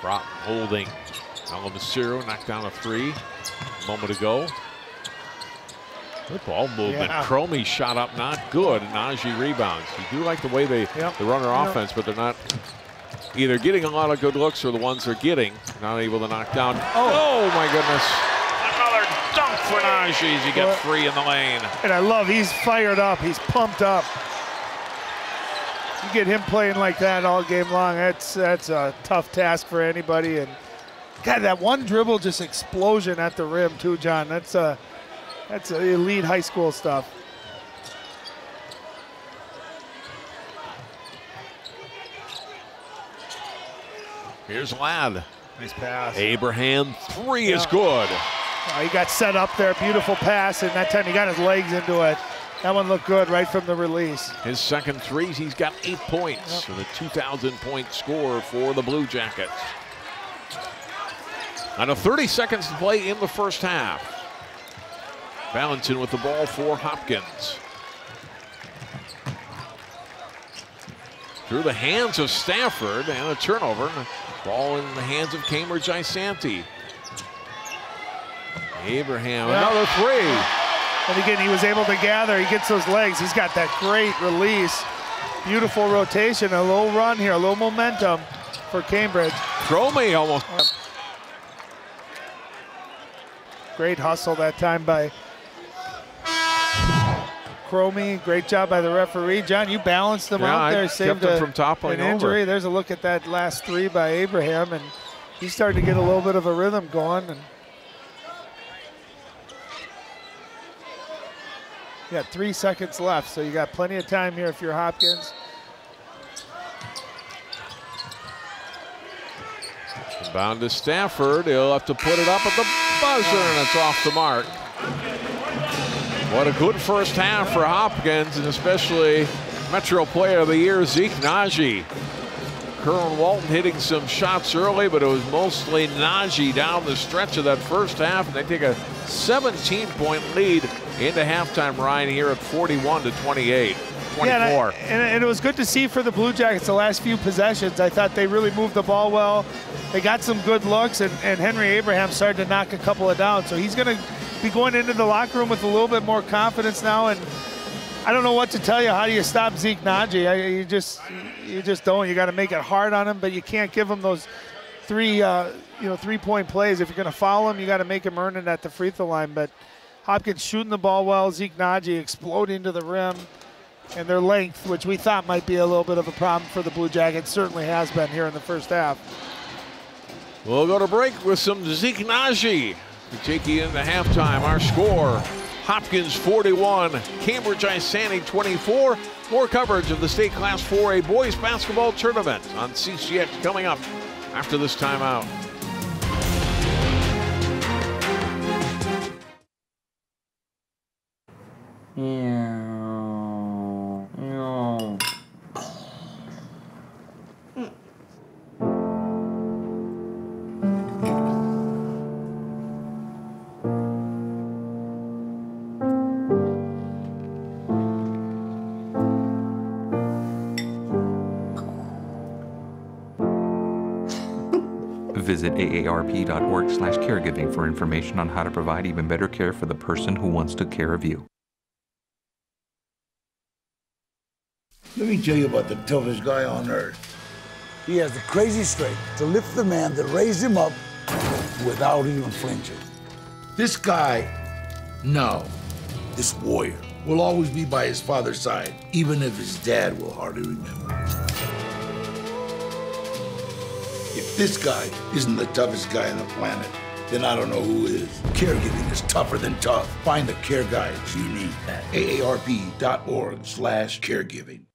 Broughton holding. Alamaciro knocked down a three. A moment ago. Good ball movement. Yeah. Cromie shot up, not good. Najee rebounds. You do like the way they run their offense, but they're not either getting a lot of good looks or the ones they're getting not able to knock down. Oh my goodness. Another dunk for Najee as he gets free in the lane. And I love, he's fired up. He's pumped up. You get him playing like that all game long, that's a tough task for anybody. And God, that one dribble, just explosion at the rim too, John. That's elite high school stuff. Here's Ladd. Nice pass. Abraham, three is good. He got set up there, beautiful pass, and that time he got his legs into it. That one looked good right from the release. His second threes, he's got 8 points. So the 2,000-point score for the Blue Jackets. Under 30 seconds to play in the first half. Valentin with the ball for Hopkins. Through the hands of Stafford and a turnover. Ball in the hands of Cambridge-Isanti. Abraham, another three. And again, he was able to gather. He gets those legs. He's got that great release. Beautiful rotation, a little run here, a little momentum for Cambridge. Cromie almost. Great hustle that time by Cromie. Great job by the referee. John, you balanced them out there. Saved kept him from toppling an injury. over. There's a look at that last three by Abraham, and he's starting to get a little bit of a rhythm going. And you got 3 seconds left, so you got plenty of time here if you're Hopkins. Bound to Stafford. He'll have to put it up at the buzzer, and it's off the mark. What a good first half for Hopkins, and especially Metro Player of the Year, Zeke Najee. Kerwin Walton hitting some shots early, but it was mostly Najee down the stretch of that first half, and they take a 17-point lead into halftime, Ryan, here at 41-28. 24. Yeah, and it was good to see for the Blue Jackets the last few possessions. I thought they really moved the ball well. They got some good looks, and Henry Abraham started to knock a couple of down. So he's going to be going into the locker room with a little bit more confidence now. And I don't know what to tell you. How do you stop Zeke Najee? You just don't. You got to make it hard on him, but you can't give him those three-point plays. If you're going to foul him, you got to make him earn it at the free throw line. But Hopkins shooting the ball well. Zeke Najee exploding to the rim. And their length, which we thought might be a little bit of a problem for the Blue Jackets, certainly has been here in the first half. We'll go to break with some Zeke Najee to take you into halftime. Our score, Hopkins 41, Cambridge-Isanti 24. More coverage of the State Class 4A Boys Basketball Tournament on CCX coming up after this timeout. Visit aarp.org/caregiving for information on how to provide even better care for the person who wants to care of you. Let me tell you about the toughest guy on earth. He has the crazy strength to lift the man that raised him up without even flinching. This guy, no, this warrior, will always be by his father's side, even if his dad will hardly remember. If this guy isn't the toughest guy on the planet, then I don't know who is. Caregiving is tougher than tough. Find the care guides you need at aarp.org/caregiving.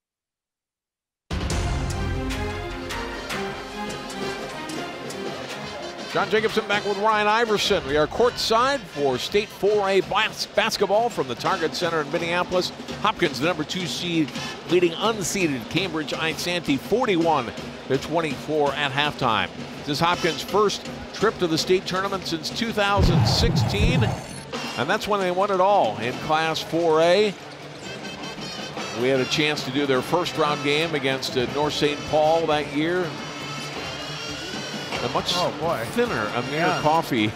John Jacobson back with Ryan Iverson. We are courtside for State 4A basketball from the Target Center in Minneapolis. Hopkins, the number 2 seed, leading unseeded Cambridge-Isanti 41-24 at halftime. This is Hopkins' first trip to the state tournament since 2016, and that's when they won it all in Class 4A. We had a chance to do their first round game against North St. Paul that year. A much thinner Amir Coffey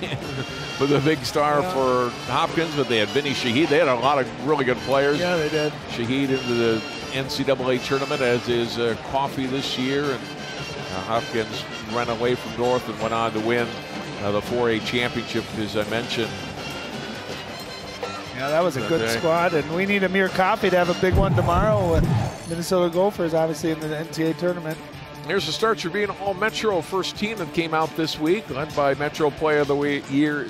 with a big star for Hopkins, but they had Vinny Shaheed. They had a lot of really good players. Yeah, they did. Shaheed into the NCAA tournament, as is Coffey this year. And Hopkins ran away from North and went on to win the 4A championship, as I mentioned. Yeah, that was a good squad, and we need Amir Coffey to have a big one tomorrow with Minnesota Gophers, obviously, in the NCAA tournament. Here's the Star Tribune All-Metro first team that came out this week, led by Metro Player of the Year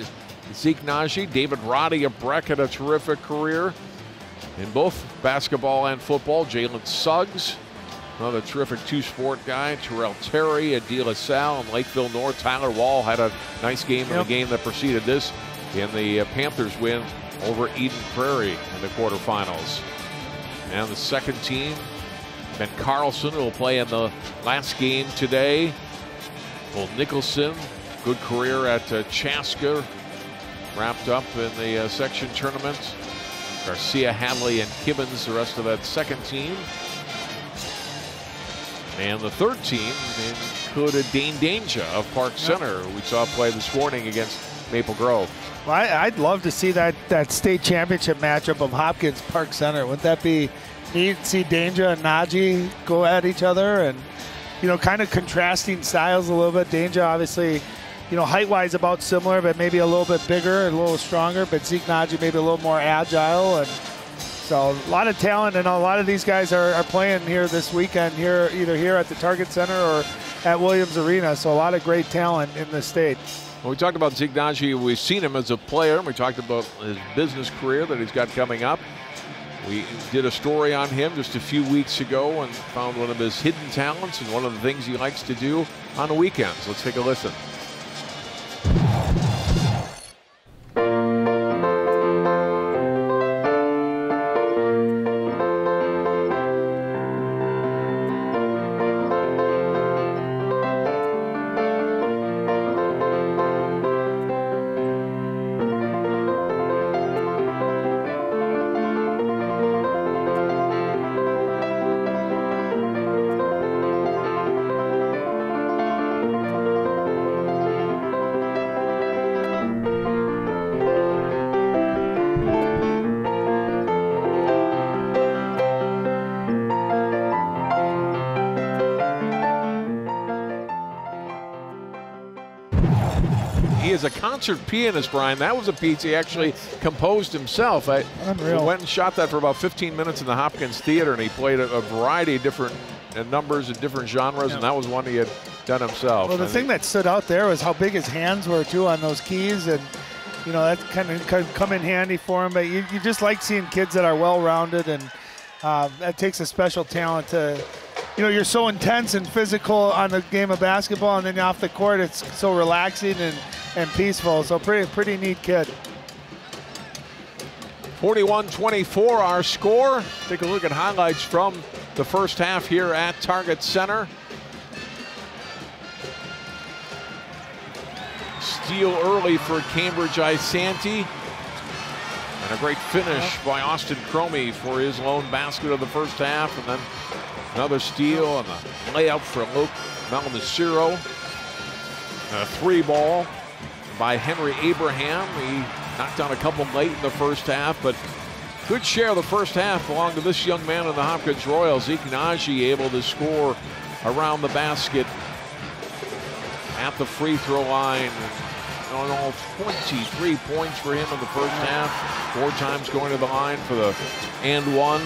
Zeke Najee. David Roddy of Breck had a terrific career in both basketball and football. Jalen Suggs, another terrific two-sport guy. Terrell Terry at De La Salle and Lakeville North. Tyler Wall had a nice game in the game that preceded this in the Panthers win over Eden Prairie in the quarterfinals. And the second team, Ben Carlson, will play in the last game today. Well, Nicholson, good career at Chaska, wrapped up in the section tournament. Garcia, Hadley, and Kibbins, the rest of that second team. And the third team included Dane Danger of Park Center, who we saw play this morning against Maple Grove. Well, I'd love to see that state championship matchup of Hopkins Park Center. Wouldn't that be neat to see Danger and Najee go at each other, and kind of contrasting styles a little bit. Danger obviously, height-wise about similar, but maybe a little bit bigger and a little stronger. But Zeke Najee maybe a little more agile, and so a lot of talent. And a lot of these guys are playing here this weekend, either here at the Target Center or at Williams Arena. So a lot of great talent in the state. Well, we talked about Zeke Najee. We've seen him as a player, and we talked about his business career that he's got coming up. We did a story on him just a few weeks ago and found one of his hidden talents and one of the things he likes to do on the weekends. Let's take a listen. He is a concert pianist, Brian. That was a piece he actually composed himself. Unreal. Went and shot that for about 15 minutes in the Hopkins Theater, and he played a variety of different numbers and different genres, and that was one he had done himself. Well, the thing that stood out there was how big his hands were, too, on those keys, and you know, that kind of come in handy for him. But you just like seeing kids that are well-rounded, and that takes a special talent to, you know, you're so intense and physical on the game of basketball, and then off the court it's so relaxing and peaceful. So pretty neat kid. 41-24 our score. Take a look at highlights from the first half here at Target Center. Steal early for Cambridge-Isanti. And a great finish by Austin Cromie for his lone basket of the first half. And then another steal and a layup for Luke Malmaciro. A 3-ball by Henry Abraham. He knocked down a couple late in the first half, but good share of the first half belonged to this young man in the Hopkins Royals. Zeke Najee able to score around the basket at the free throw line. On all 23 points for him in the first half. 4 times going to the line for the and one.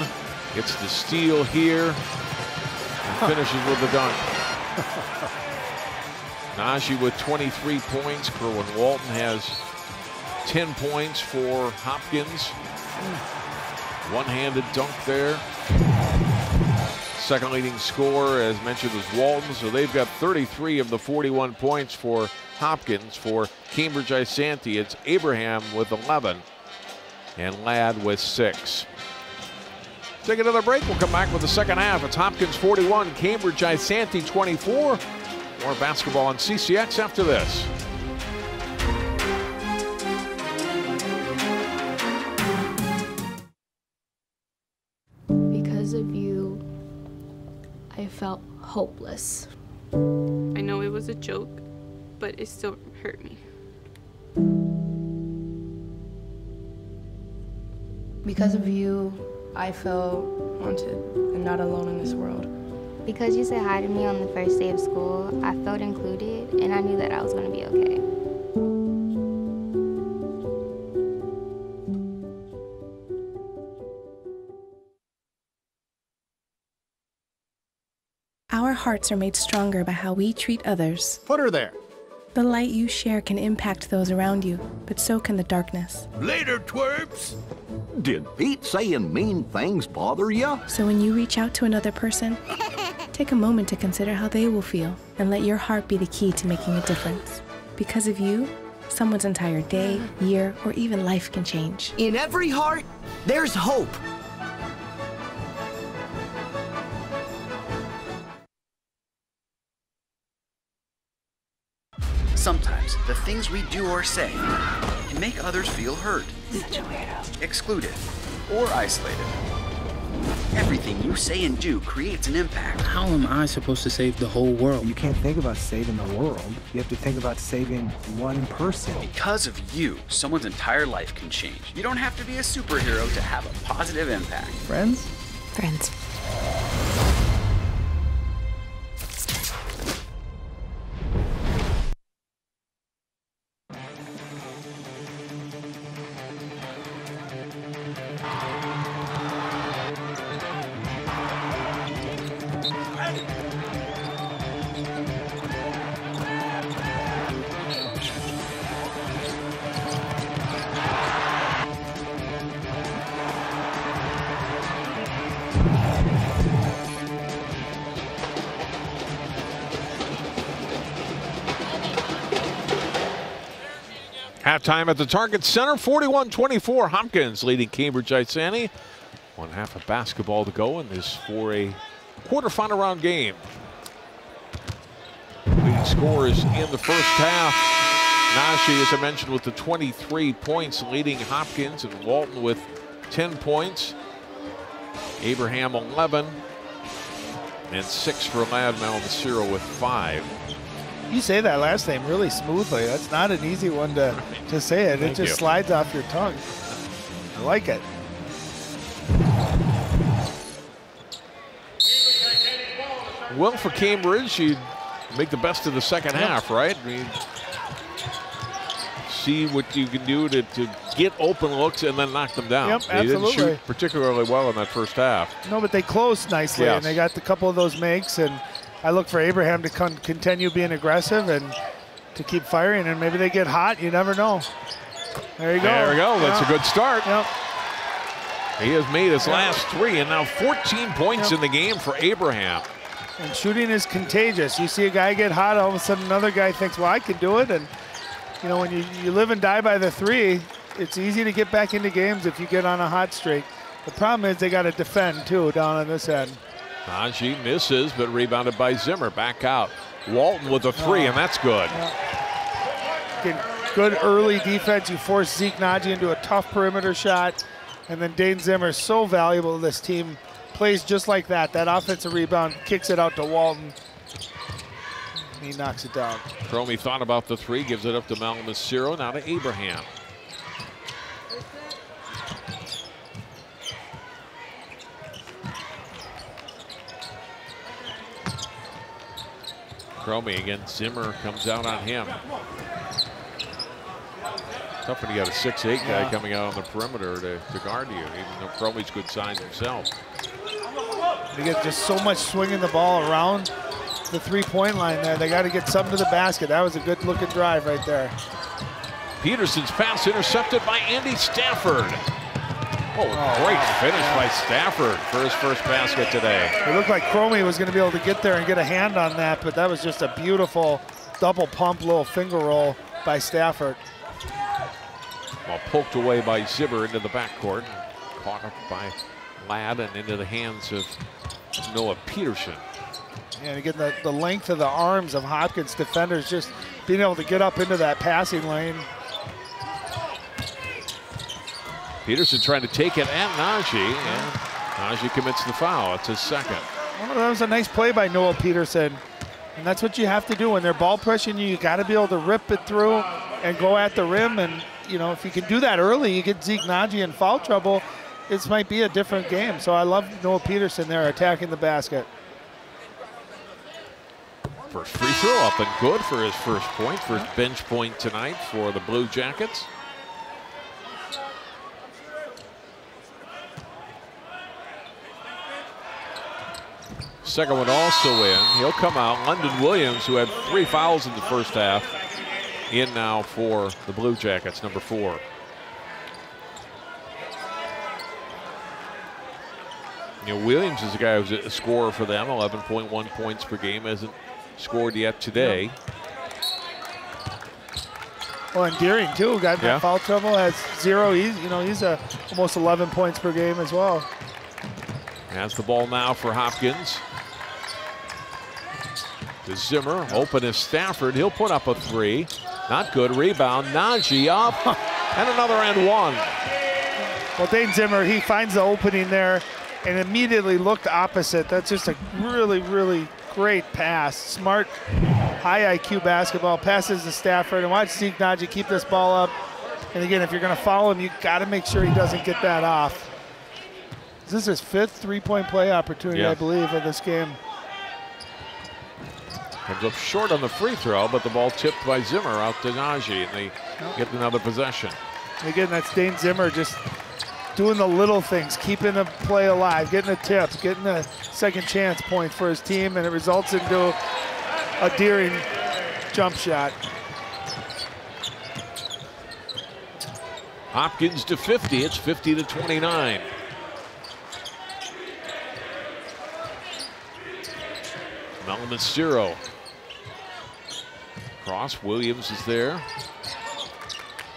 Gets the steal here and finishes with the dunk. Najee with 23 points. Kerwin Walton has 10 points for Hopkins. One-handed dunk there. Second leading scorer, as mentioned, was Walton. So they've got 33 of the 41 points for Hopkins. For Cambridge-Isanti, it's Abraham with 11 and Ladd with 6. Take another break. We'll come back with the second half. It's Hopkins 41, Cambridge-Isanti 24. More basketball on CCX after this. Because of you, I felt hopeless. I know it was a joke, but it still hurt me. Because of you, I felt wanted and not alone in this world. Because you said hi to me on the first day of school, I felt included, and I knew that I was going to be okay. Our hearts are made stronger by how we treat others. Put her there. The light you share can impact those around you, but so can the darkness. Later, twerps. Did Pete saying mean things bother you? So when you reach out to another person, take a moment to consider how they will feel and let your heart be the key to making a difference. Because of you, someone's entire day, year, or even life can change. In every heart, there's hope. Sometimes the things we do or say can make others feel hurt, Such a weirdo. excluded, or isolated. Everything you say and do creates an impact. How am I supposed to save the whole world? You can't think about saving the world. You have to think about saving one person. Because of you, someone's entire life can change. You don't have to be a superhero to have a positive impact. Friends? Friends. Halftime at the Target Center, 41-24. Hopkins leading Cambridge-Isanti. 1 half of basketball to go in this for a quarterfinal round game. Leading scorers in the first half. Najee, as I mentioned, with the 23 points, leading Hopkins, and Walton with 10 points. Abraham 11, and 6 for Ladd Malmaciro with 5. You say that last name really smoothly. That's not an easy one to say it. It just slides off your tongue. I like it. Well, for Cambridge, you make the best of the second half, right? I mean, see what you can do to get open looks and then knock them down. Yep, they didn't absolutely. shoot particularly well in that first half. No, but they closed nicely, Yes. and they got a couple of those makes, and I look for Abraham to continue being aggressive and to keep firing, and maybe they get hot. You never know. There you go. There we go. That's Yeah. a good start. Yep. He has made his last 3, and now 14 points in the game for Abraham. And shooting is contagious. You see a guy get hot, all of a sudden another guy thinks, well, I can do it. And, you know, when you live and die by the 3, it's easy to get back into games if you get on a hot streak. The problem is they got to defend, too, down on this end. Najee misses, but rebounded by Zimmer. Back out. Walton with a 3, and that's good. Get good early defense. You force Zeke Najee into a tough perimeter shot. And then Dane Zimmer is so valuable to this team. Plays just like that. That offensive rebound, kicks it out to Walton. He knocks it down. Cromie thought about the 3, gives it up to Malmesiro, now to Abraham. Cromie again, Zimmer comes out on him. Tough when you got a 6'8" guy coming out on the perimeter to guard you, even though Cromie's good size himself. They get just so much swinging the ball around the three-point line there. They got to get something to the basket. That was a good-looking drive right there. Peterson's pass intercepted by Andy Stafford. Oh, great finish by Stafford for his first basket today. It looked like Cromie was going to be able to get there and get a hand on that, but that was just a beautiful double pump, little finger roll by Stafford. Well, poked away by Zimmer into the backcourt, caught up by Ladd and into the hands of Noah Peterson. And again, the length of the arms of Hopkins defenders, just being able to get up into that passing lane. Peterson trying to take it at Najee, and Najee commits the foul. It's his second. Well, that was a nice play by Noah Peterson. And that's what you have to do when they're ball pressing you. You got to be able to rip it through and go at the rim. And, you know, if you can do that early, you get Zeke Najee in foul trouble, this might be a different game. So I love Noah Peterson there attacking the basket. First free throw up and good for his first point, first bench point tonight for the Blue Jackets. Second one also in. He'll come out. London Williams, who had 3 fouls in the first half, in now for the Blue Jackets, number 4. You know, Williams is a guy who's a scorer for them, 11.1 points per game, hasn't scored yet today. Well, and Deering too, got in foul trouble, has 0. He's almost 11 points per game as well. Has the ball now for Hopkins. To Zimmer, open is Stafford. He'll put up a 3. Not good. Rebound. Najee up, and another and one. Well, Dane Zimmer, he finds the opening there and immediately looked opposite. That's just a really, really great pass. Smart, high IQ basketball. Passes to Stafford, and watch Zeke Najee keep this ball up. And again, if you're going to foul him, you got to make sure he doesn't get that off. This is his 5th three-point play opportunity, I believe, of this game. Comes up short on the free throw, but the ball tipped by Zimmer out to Najee, and they get another possession. Again, that's Dane Zimmer just doing the little things, keeping the play alive, getting the tips, getting the second chance point for his team, and it results into a Deering jump shot. Hopkins to 50. It's 50-29. Malmesiro. Cross, Williams is there.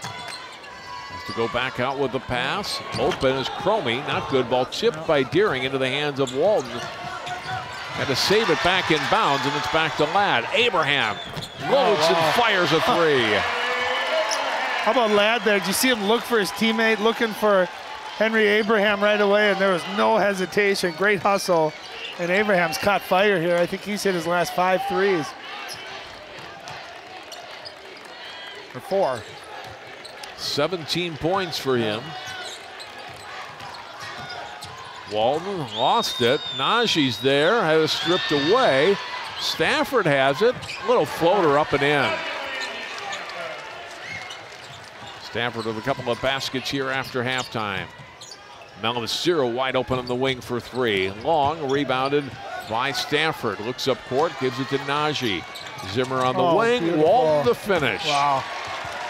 Has to go back out with the pass. Open is Cromie, not good. Ball chipped by Deering into the hands of Walton. Had to save it back in bounds, and it's back to Ladd. Abraham loads and fires a 3. How about Ladd there? Did you see him look for his teammate, looking for Henry Abraham right away, and there was no hesitation. Great hustle. And Abraham's caught fire here. I think he's hit his last 5 threes. Or 4. 17 points for him. Walton lost it. Najee's there, has it stripped away. Stafford has it. Little floater up and in. Stafford with a couple of baskets here after halftime. Osseo wide open on the wing for three. Long, rebounded by Stafford. Looks up court, gives it to Najee. Zimmer on the wing, beautiful. Walton the finish. Wow,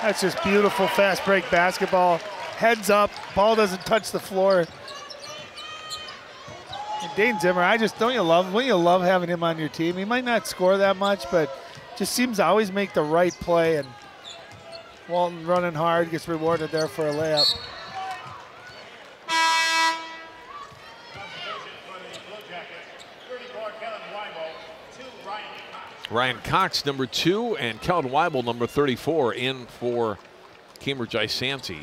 that's just beautiful fast break basketball. Heads up, ball doesn't touch the floor. And Dane Zimmer, don't you love having him on your team? He might not score that much, but just seems to always make the right play. And Walton running hard, gets rewarded there for a layup. Ryan Cox, number 2, and Kellen Weibel, number 34, in for Cambridge-Isanti.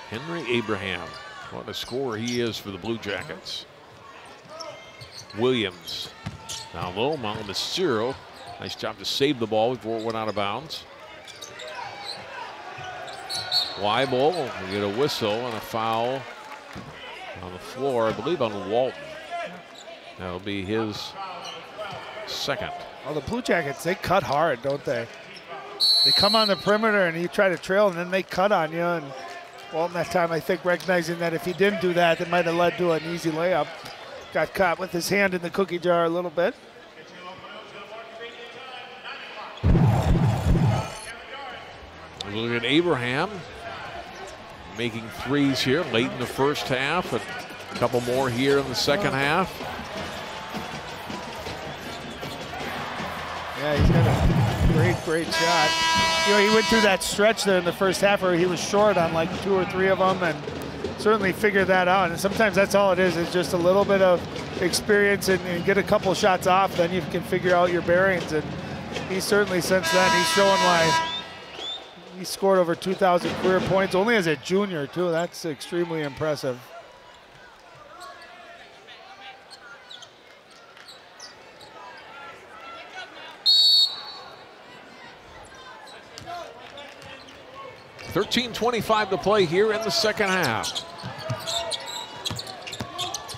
Henry Abraham, what a scorer he is for the Blue Jackets. Williams, down low, Osseo. Nice job to save the ball before it went out of bounds. Weibel, we get a whistle and a foul on the floor, I believe on Walton. That'll be his second. Well, the Blue Jackets, they cut hard, don't they? They come on the perimeter and you try to trail and then they cut on you. And Walton that time, I think, recognizing that if he didn't do that, it might have led to an easy layup. Got caught with his hand in the cookie jar a little bit. Look at Abraham making threes here late in the first half, and a couple more here in the second half. Yeah, he's got a great shot. You know, he went through that stretch there in the first half where he was short on like 2 or 3 of them, and certainly figured that out. And sometimes that's all it is just a little bit of experience and get a couple shots off, then you can figure out your bearings. And he certainly, since then, he's showing why. He scored over 2,000 career points, only as a junior, too. That's extremely impressive. .25 to play here in the second half.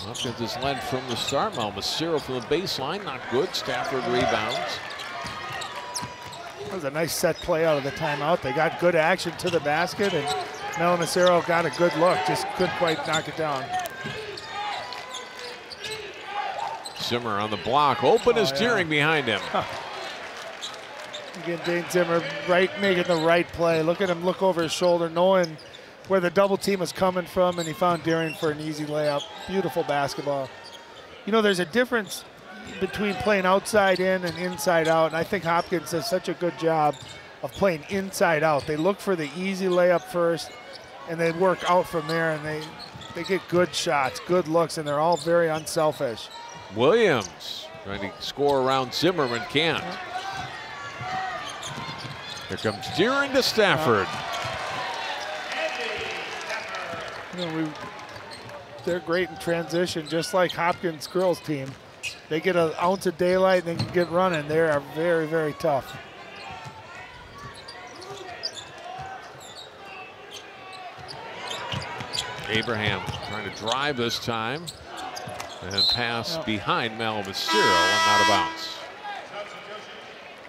Hopkins is led from the start. Osseo from the baseline, not good. Stafford rebounds. That was a nice set play out of the timeout. They got good action to the basket, and Osseo got a good look, just couldn't quite knock it down. Zimmer on the block, open as Deering behind him. Huh. Again, Dane Zimmer making the right play. Look at him look over his shoulder, knowing where the double team was coming from, and he found Deering for an easy layup. Beautiful basketball. You know, there's a difference between playing outside in and inside out, and I think Hopkins does such a good job of playing inside out. They look for the easy layup first, and they work out from there, and they get good shots, good looks, and they're all very unselfish. Williams trying to score around Zimmerman, can't. Here comes Deering to Stafford. You know, they're great in transition, just like Hopkins' girls team. They get an ounce of daylight and they can get running. They are very, very tough. Abraham trying to drive this time and pass behind Osseo and out of bounds.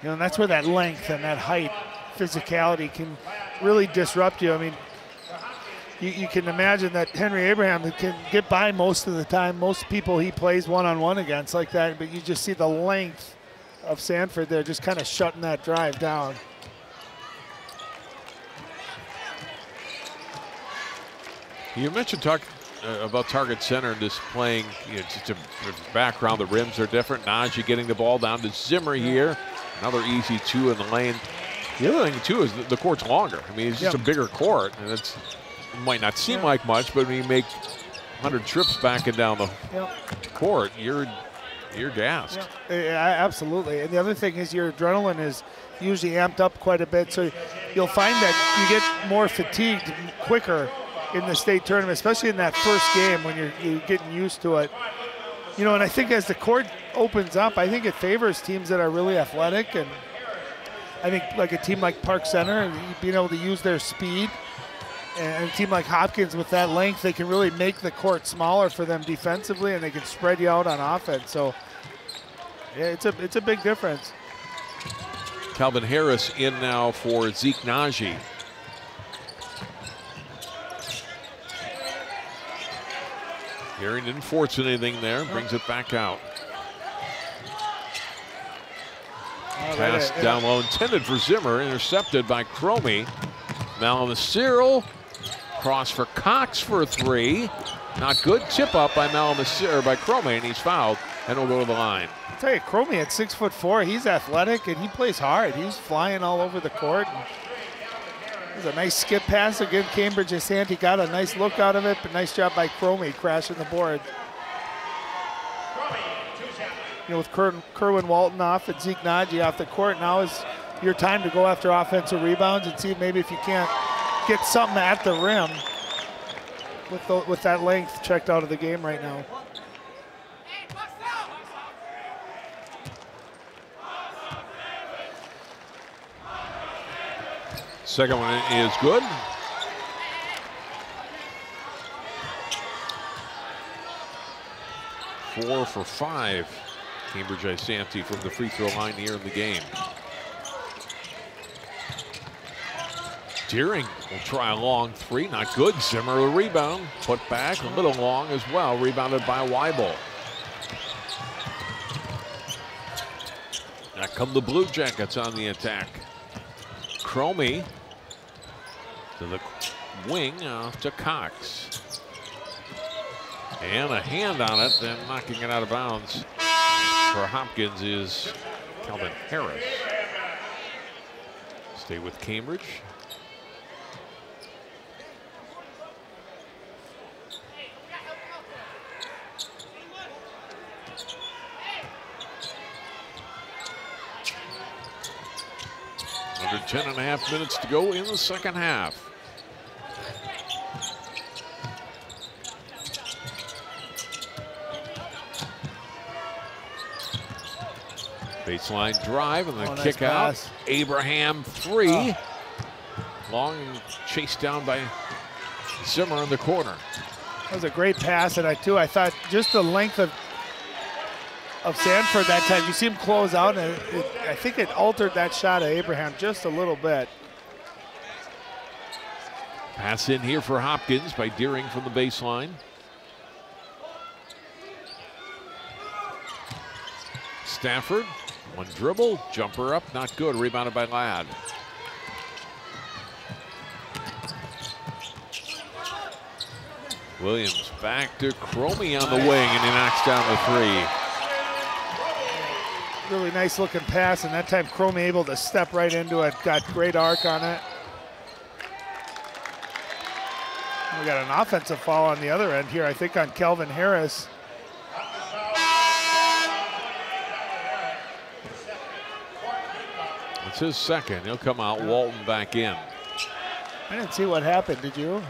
You know, and that's where that length and that height, physicality can really disrupt you. I mean, you can imagine that Henry Abraham can get by most of the time. Most people he plays one-on-one against like that, but you just see the length of Sanford there just kind of shutting that drive down. You mentioned about Target Center displaying just a background. The rims are different. Najee getting the ball down to Zimmer here. Another easy 2 in the lane. The other thing, too, is the court's longer. I mean, it's just a bigger court, and it might not seem like much, but when you make 100 trips back and down the court, you're gassed. Yeah, absolutely. And the other thing is your adrenaline is usually amped up quite a bit, so you'll find that you get more fatigued quicker in the state tournament, especially in that first game when you're getting used to it. You know, and I think as the court opens up, I think it favors teams that are really athletic, and I think like a team like Park Center and being able to use their speed, and a team like Hopkins with that length, they can really make the court smaller for them defensively, and they can spread you out on offense. So Yeah, it's a big difference. Calvin Harris in now for Zeke Najee. Gary didn't force anything there, brings it back out. Pass down low, intended for Zimmer, intercepted by Cromie. Malamaciro, cross for Cox for 3. Not good. Tip up by by Cromie, and he's fouled, and will go to the line. I'll tell you, Cromie at 6'4", he's athletic and he plays hard. He's flying all over the court. It was a nice skip pass again. Cambridge-Isanti got a nice look out of it, but nice job by Cromie crashing the board. You know, with Kerwin Walton off and Zeke Najee off the court, now is your time to go after offensive rebounds and see maybe if you can't get something at the rim with that length checked out of the game right now. Second one is good. Four for 5. Cambridge-Isanti from the free throw line here in the game. Deering will try a long 3, not good. Zimmer the rebound, put back, a little long as well, rebounded by Weibel. Now come the Blue Jackets on the attack. Cromie to the wing off to Cox. And a hand on it, then knocking it out of bounds for Hopkins is Calvin Harris. Stay with Cambridge. Under 10.5 minutes to go in the second half. Baseline drive and the kick out. Pass. Abraham 3. Long chased down by Zimmer in the corner. That was a great pass, and I thought just the length of Sanford that time. You see him close out, and I think it altered that shot of Abraham just a little bit. Pass in here for Hopkins by Deering from the baseline. Stafford, one dribble, jumper up, not good, rebounded by Ladd. Williams back to Cromie on the wing, and he knocks down the 3. Really nice looking pass, and that time Cromie able to step right into it, got great arc on it. We got an offensive foul on the other end here, I think on Calvin Harris. It's his second. He'll come out, Walton back in. I didn't see what happened, did you?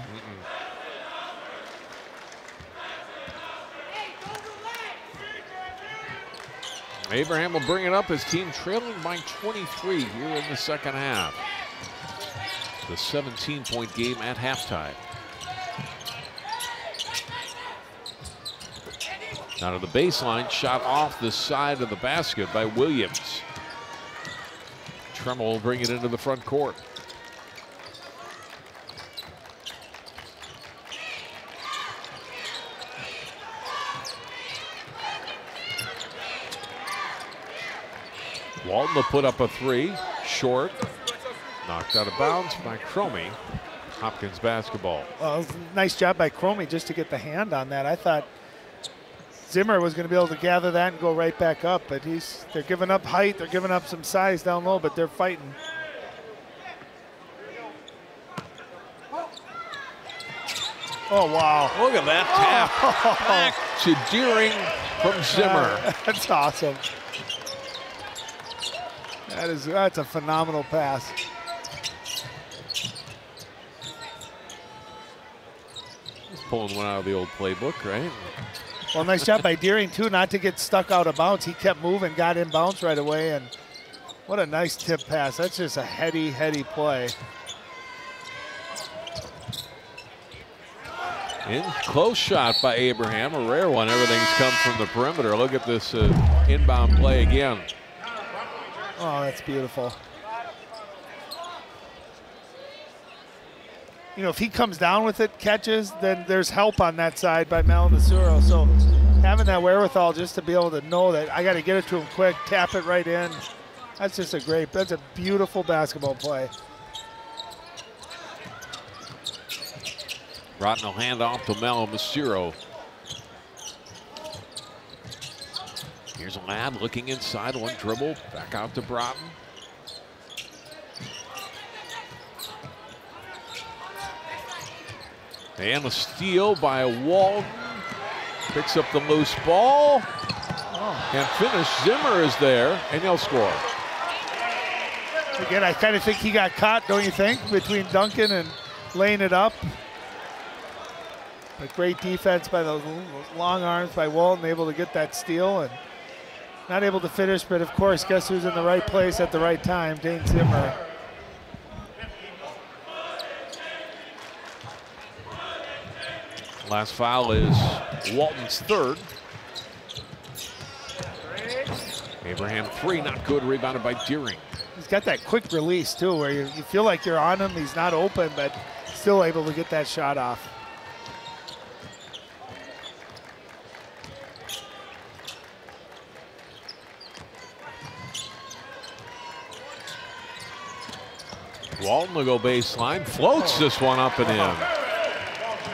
Abraham will bring it up, his team trailing by 23 here in the second half. The 17-point game at halftime. Now to the baseline, shot off the side of the basket by Williams. Tremmel will bring it into the front court. Walton will put up a 3, short, knocked out of bounds by Cromie. Hopkins basketball. Well, nice job by Cromie just to get the hand on that. I thought Zimmer was going to be able to gather that and go right back up, but they're giving up height, they're giving up some size down low, but they're fighting. Oh, wow. Look at that tap. Back to Deering from Zimmer. That's awesome. That's a phenomenal pass. Just pulling one out of the old playbook, right? Well, nice job by Deering, too, not to get stuck out of bounds. He kept moving, got in bounds right away, and what a nice tip pass. That's just a heady, heady play. In close shot by Abraham, a rare one. Everything's come from the perimeter. Look at this inbound play again. Oh, that's beautiful. You know, if he comes down with it, catches, then there's help on that side by Osseo. So having that wherewithal just to be able to know that I got to get it to him quick, tap it right in. That's just that's a beautiful basketball play. Broughton will hand off to Osseo. Here's a lad looking inside, one dribble, back out to Broughton. And a steal by Walton. Picks up the loose ball. And finish. Zimmer is there, and he'll score. Again, I kind of think he got caught, don't you think, between Duncan and laying it up. A great defense by those long arms by Walton, able to get that steal and not able to finish, but of course, guess who's in the right place at the right time? Dane Zimmer. Last foul is Walton's third. Abraham 3, not good, rebounded by Deering. He's got that quick release too, where you feel like you're on him, he's not open, but still able to get that shot off. Walton will go baseline, floats this one up and in.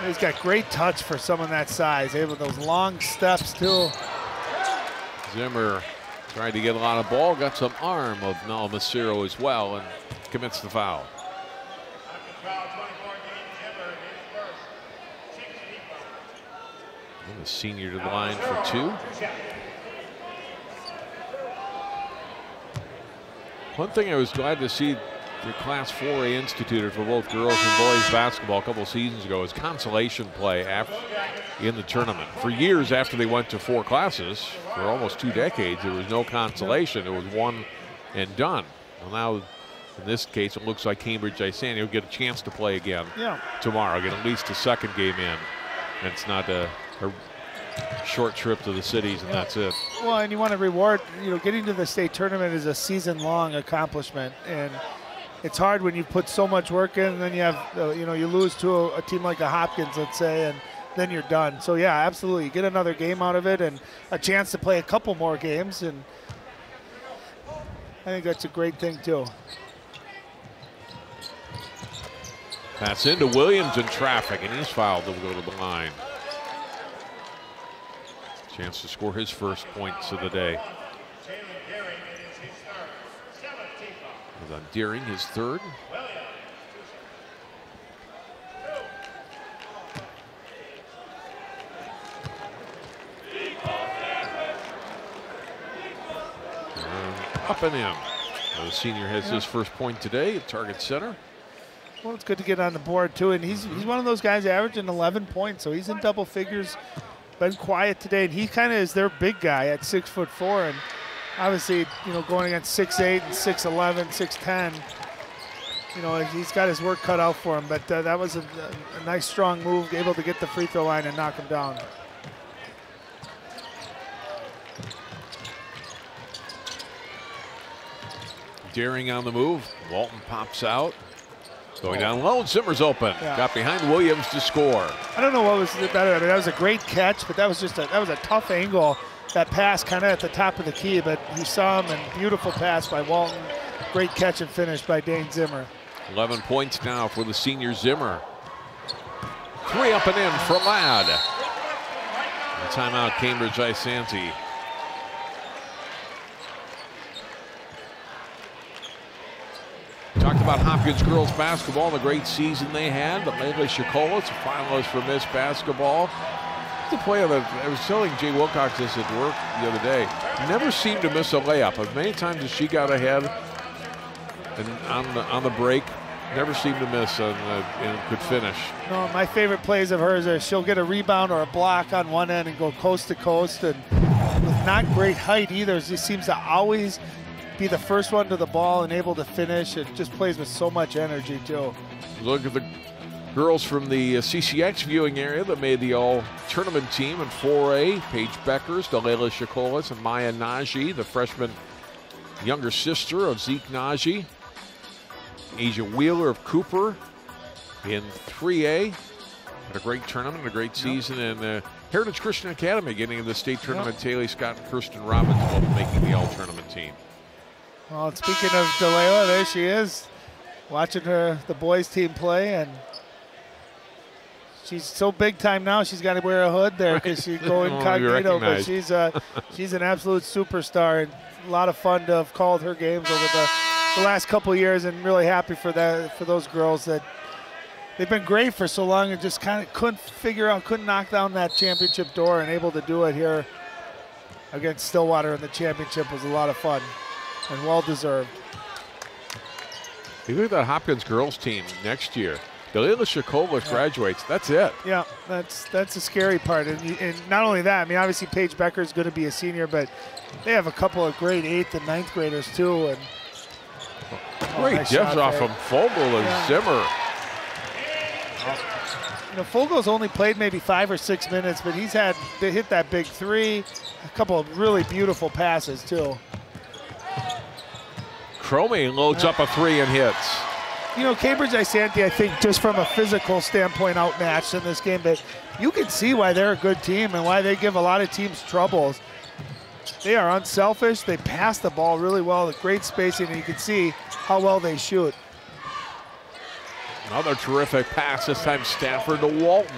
He's got great touch for someone that size, able those long steps too. Zimmer tried to get a lot of ball, got some arm of Osseo as well, and commits the foul. And the senior to the line for 2. One thing I was glad to see the Class 4A instituted for both girls and boys basketball a couple seasons ago is consolation play in the tournament. For years after they went to 4 classes, for almost 2 decades, there was no consolation. It was one and done. Well, now, in this case, it looks like Cambridge-Isanti will get a chance to play again tomorrow, get at least a second game in. And it's not a short trip to the cities, and that's it. Well, and you want to reward, you know, getting to the state tournament is a season-long accomplishment, and it's hard when you put so much work in, and then you have, you know, you lose to a team like a Hopkins, let's say, and then you're done. So yeah, absolutely, get another game out of it and a chance to play a couple more games, and I think that's a great thing too. Pass into Williams in traffic, and he's fouled to go to the line. Chance to score his first points of the day. On Deering, his third. Up and in. The senior has his first point today at target center. Well, it's good to get on the board too, and he's one of those guys averaging 11 points, so he's in double figures. Been quiet today, and he kind of is their big guy at 6'4", and obviously, you know, going against 6'8" and 6'11", 6'10", you know, he's got his work cut out for him. But that was a nice, strong move, able to get the free throw line and knock him down. Deering on the move. Walton pops out. Going down low, and Zimmer's open. Got behind Williams to score. I don't know what was better. I mean, that was a great catch, but that was just that was a tough angle. That pass kind of at the top of the key, but you saw him, and beautiful pass by Walton. Great catch and finish by Dane Zimmer. 11 points now for the senior Zimmer. 3 up and in for Ladd. And timeout, Cambridge-Isanti. Talked about Hopkins girls basketball, the great season they had. The Magley Shakolas, a finalist for Miss Basketball. The play of I was telling Jay Wilcox this at work the other day. Never seemed to miss a layup. As many times as she got ahead and on the break, never seemed to miss and could finish. No, my favorite plays of hers are she'll get a rebound or a block on one end and go coast to coast, and with not great height either. She seems to always be the first one to the ball and able to finish. It just plays with so much energy too. Look at the Girls from the CCX viewing area that made the all-tournament team in 4A, Paige Beckers, Dalela Shakolis, and Maya Najee, the freshman younger sister of Zeke Najee. Asia Wheeler of Cooper in 3A. Had a great tournament, a great season, and Heritage Christian Academy getting into the state tournament. Taylor Scott and Kirsten Robbinsdale making the all-tournament team. Well, speaking of Dalela, there she is, watching the boys team play, and she's so big time now. She's got to wear a hood there because she go incognito. But she's an absolute superstar, and a lot of fun to have called her games over the last couple of years, and really happy for those girls that they've been great for so long and just kind of couldn't knock down that championship door, and able to do it here against Stillwater in the championship was a lot of fun and well deserved. You look at that Hopkins girls team next year. Dalela Shakolis graduates. That's it. Yeah, that's the scary part. And not only that, I mean, obviously Paige Becker is going to be a senior, but they have a couple of grade 8th and 9th graders too. And great nice gives off from Fogel and Zimmer. You know, Fogel's only played maybe 5 or 6 minutes, but they hit that big 3, a couple of really beautiful passes too. Cromie loads up a 3 and hits. You know, Cambridge-Isanti, I think, just from a physical standpoint, outmatched in this game, but you can see why they're a good team and why they give a lot of teams troubles. They are unselfish. They pass the ball really well with great spacing, and you can see how well they shoot. Another terrific pass, this time Stafford to Walton.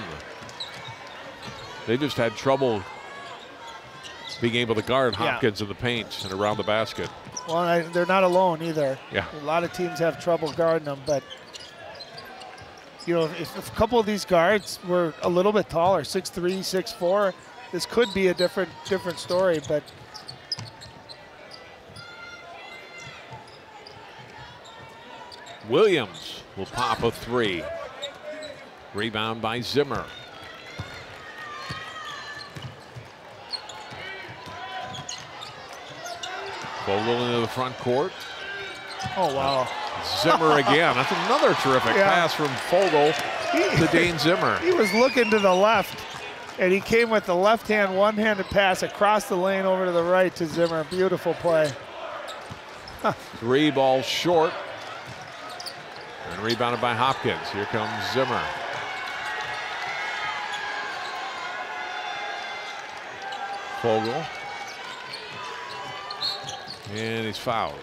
They just had trouble being able to guard Hopkins in the paint and around the basket. Well, they're not alone either. Yeah. A lot of teams have trouble guarding them, but you know, if a couple of these guards were a little bit taller, 6'3", 6'4", this could be a different story, but Williams will pop a 3. Rebound by Zimmer. Fogel into the front court. Oh, wow. Zimmer again. That's another terrific pass from Fogel to Dane Zimmer. He was looking to the left, and he came with the left-hand, one-handed pass across the lane over to the right to Zimmer. Beautiful play. 3 balls short. And rebounded by Hopkins. Here comes Zimmer. Fogel. And he's fouled.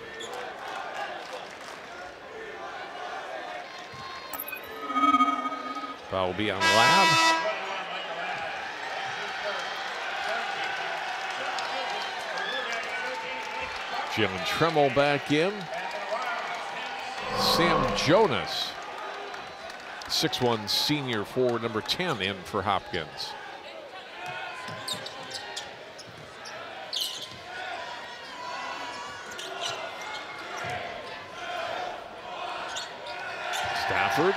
Foul will be on Lab. Jalen Tremmel back in. Sam Jonas, 6'1" senior forward, number 10, in for Hopkins. Stafford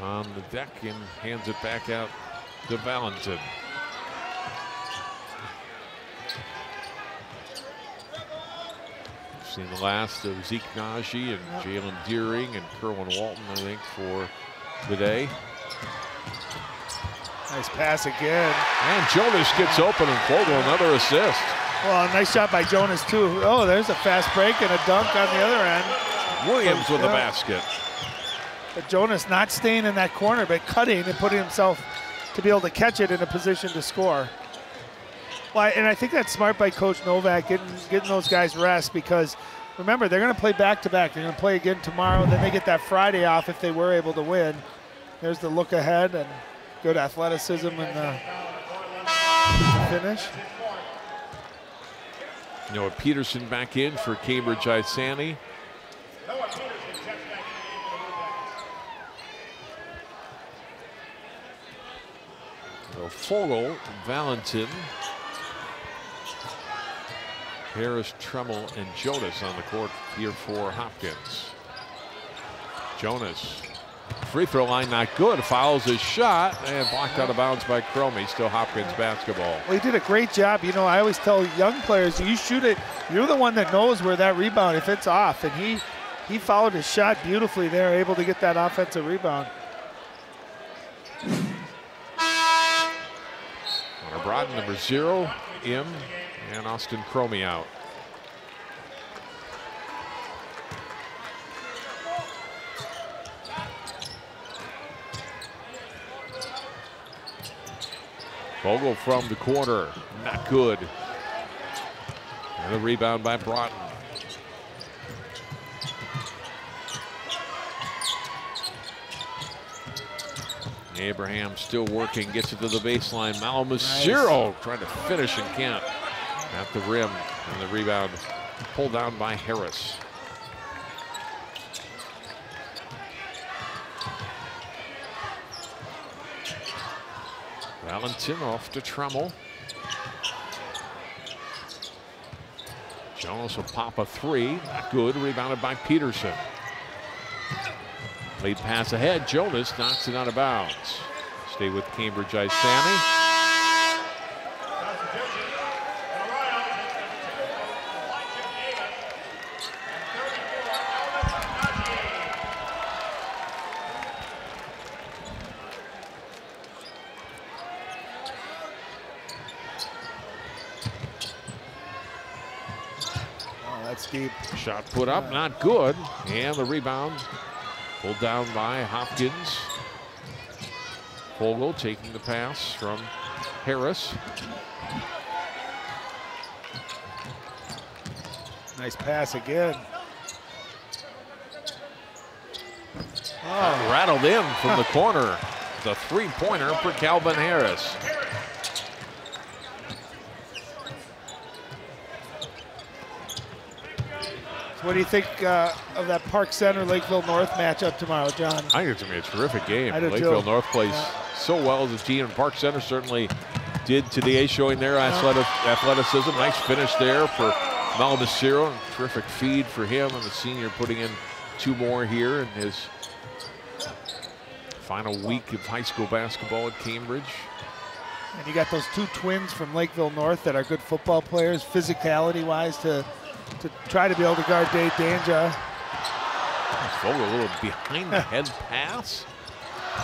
on the deck and hands it back out to Valentin. Seen the last of Zeke Najee and Jalen Deering and Kerwin Walton, I think, for the day. Nice pass again. And Jonas gets open, and Fogel another assist. Well, a nice shot by Jonas too. Oh, there's a fast break and a dunk on the other end. Williams with the basket. But Jonas not staying in that corner, but cutting and putting himself to be able to catch it in a position to score. Well, and I think that's smart by Coach Novak, getting those guys rest, because remember, they're going to play back-to-back. They're going to play again tomorrow, then they get that Friday off if they were able to win. There's the look ahead and good athleticism and the finish. Noah Peterson back in for Cambridge-Isanti. So Fogel, Valentin, Harris, Tremmel, and Jonas on the court here for Hopkins. Jonas, free throw line not good, fouls his shot and blocked out of bounds by Cromie. Still Hopkins basketball. Well, he did a great job. You know, I always tell young players, you shoot it, you're the one that knows where that rebound, if it's off, and he followed his shot beautifully there, able to get that offensive rebound. Connor Broughton, number 0, in, and Austin Cromie out. Vogel from the corner, not good. And the rebound by Broughton. Abraham still working, gets it to the baseline. Malamaciro trying to finish and can't. At the rim, and the rebound pulled down by Harris. Valentin off to Tremmel. Jonas will pop a 3, not good, rebounded by Peterson. Lead pass ahead, Jonas knocks it out of bounds. Stay with Cambridge-Isanti. Deep. Shot put up, not good. And the rebound pulled down by Hopkins. Vogel taking the pass from Harris. Nice pass again. Rattled in from the corner. The 3-pointer for Calvin Harris. What do you think of that Park Center Lakeville North matchup tomorrow, John? I think it's going to be a terrific game. I do Lakeville too. North plays so well as a team, and Park Center certainly did today, showing their athleticism. Nice finish there for Malamaciro. Terrific feed for him, and the senior putting in 2 more here in his final week of high school basketball at Cambridge. And you got those 2 twins from Lakeville North that are good football players, physicality-wise, to try to be able to guard Dave Danja. Vogel a little behind the head pass.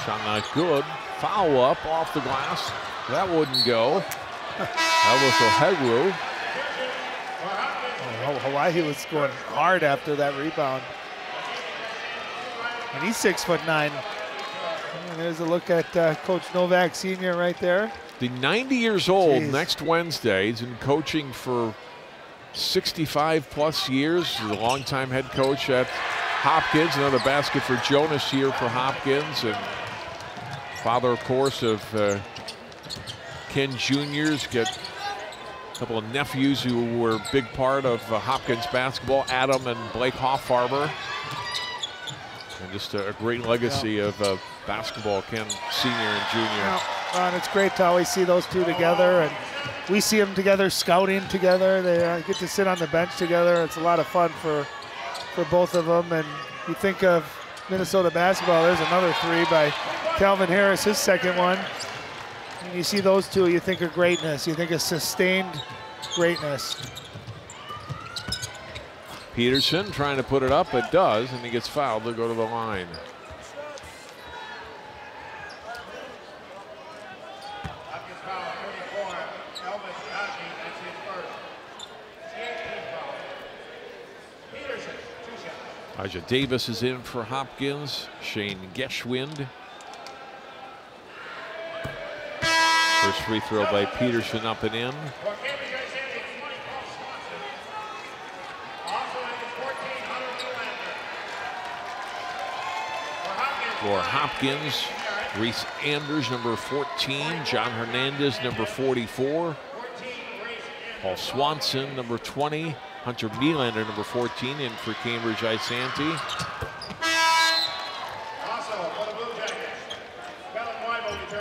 Shot not good. Foul up off the glass. That wouldn't go. That was Oheglu. Hawaii was going hard after that rebound. And he's 6'9". And there's a look at Coach Novak Sr. right there. The 90 years old next Wednesday. He's been coaching for 65 plus years. He's a longtime head coach at Hopkins. Another basket for Jonas here for Hopkins. And father, of course, of Ken Jr.'s. Get a couple of nephews who were a big part of Hopkins basketball, Adam and Blake Hoffarber. And just a great legacy of basketball, Ken Sr. and Jr. And it's great to always see those 2 together, and we see them together scouting together. They get to sit on the bench together. It's a lot of fun for both of them. And you think of Minnesota basketball, there's another 3 by Calvin Harris, his second one. And you see those 2, you think of greatness. You think of sustained greatness. Peterson trying to put it up, it does, and he gets fouled. They'll go to the line. Elijah Davis is in for Hopkins. Shane Geschwind. First free throw by Peterson up and in. For Hopkins, Reese Anders, number 14. John Hernandez, number 44. Paul Swanson, number 20. Hunter Nylander, number 14, in for Cambridge-Isanti.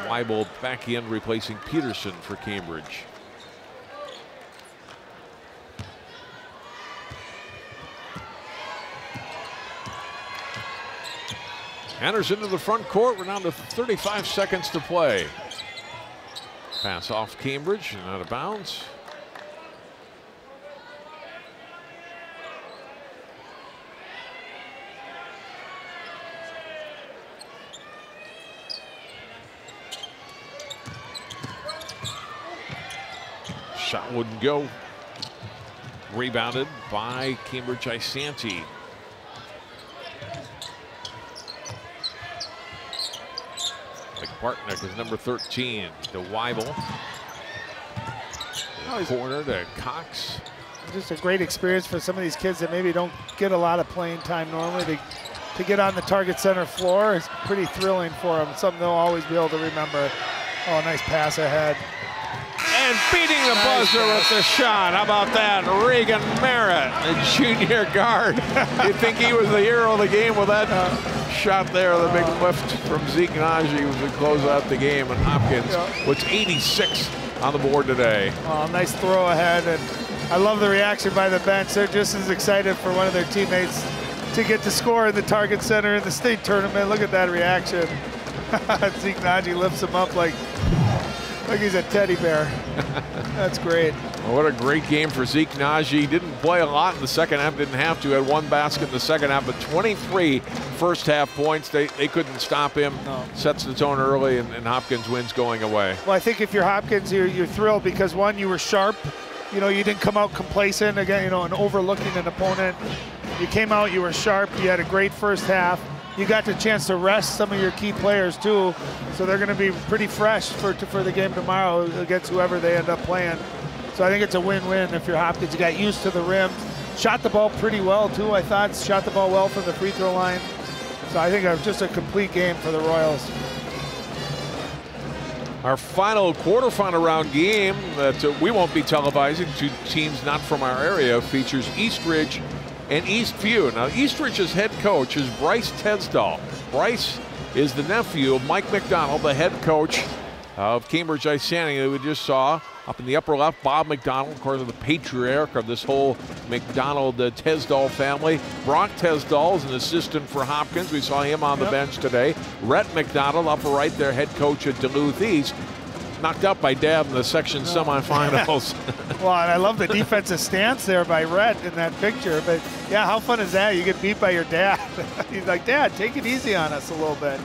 Weibel back in, replacing Peterson for Cambridge. Enters into the front court. We're down to 35 seconds to play. Pass off Cambridge and out of bounds. Shot wouldn't go. Rebounded by Cambridge-Isanti. McPartnick is number 13 to Weibel. Corner to Cox. Just a great experience for some of these kids that maybe don't get a lot of playing time normally. To get on the Target Center floor is pretty thrilling for them. Something they'll always be able to remember. Oh, nice pass ahead. And beating the buzzer with the shot. How about that? Regan Merritt, the junior guard. You'd think he was the hero of the game with that shot there. The big lift from Zeke Najee was to close out the game. And Hopkins was 86 on the board today. Oh, nice throw ahead. And I love the reaction by the bench. They're just as excited for one of their teammates to get to score in the Target Center in the state tournament. Look at that reaction. Zeke Najee lifts him up like he's a teddy bear. That's great. Well, what a great game for Zeke Najee. Didn't play a lot in the second half, didn't have to. Had one basket in the second half, but 23 first half points. They couldn't stop him. No. Sets the tone early, and Hopkins wins going away. Well, I think if you're Hopkins, you're thrilled because, one, you were sharp. You know, you didn't come out complacent again, and overlooking an opponent. You came out, you were sharp. You had a great first half. You got the chance to rest some of your key players too, so they're going to be pretty fresh for the game tomorrow against whoever they end up playing. So I think it's a win-win if you're Hopkins. You got used to the rim, shot the ball pretty well too. I thought shot the ball well from the free throw line. So I think it was just a complete game for the Royals. Our final quarterfinal round game that we won't be televising, two teams not from our area, features Eastridge and Eastview. Now, Eastridge's head coach is Bryce Tesdall. Bryce is the nephew of Mike McDonald, the head coach of Cambridge-Isanti that we just saw. Up in the upper left, Bob McDonald, of course, the patriarch of this whole McDonald-Tesdall family. Brock Tesdall is an assistant for Hopkins. We saw him on the bench today. Rhett McDonald, upper right there, head coach at Duluth East. Knocked out by Dab in the section semifinals. Well, and I love the defensive stance there by Rhett in that picture. But, yeah, how fun is that? You get beat by your dad. He's like, Dad, take it easy on us a little bit.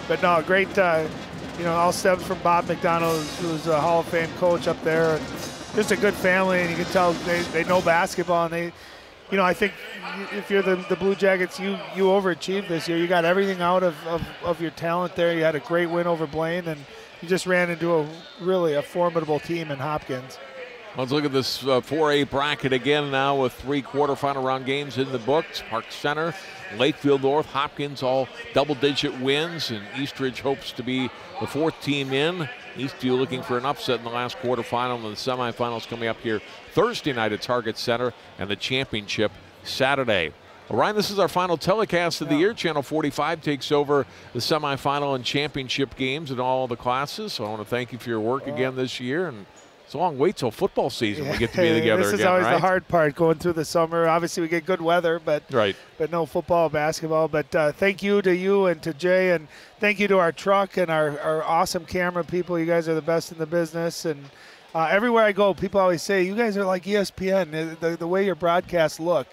But, no, great, all stems from Bob McDonald, who's a Hall of Fame coach up there. And just a good family, and you can tell they know basketball. And they, I think if you're the Blue Jackets, you overachieved this year. You got everything out of your talent there. You had a great win over Blaine, and you just ran into a formidable team in Hopkins. Let's look at this 4A bracket again now with 3 quarterfinal round games in the books. Park Center, Lakefield North, Hopkins all double-digit wins, and Eastridge hopes to be the 4th team in. Eastview looking for an upset in the last quarterfinal, and the semifinals coming up here Thursday night at Target Center, and the championship Saturday. Well, Ryan, this is our final telecast of the year. Channel 45 takes over the semifinal and championship games in all the classes. So I want to thank you for your work again this year. And it's a long wait till football season. We get to be together again, This is always the hard part, going through the summer. Obviously, we get good weather, but no football, basketball. But thank you to you and to Jay, and thank you to our truck and our awesome camera people. You guys are the best in the business. And everywhere I go, people always say, you guys are like ESPN, the way your broadcasts look.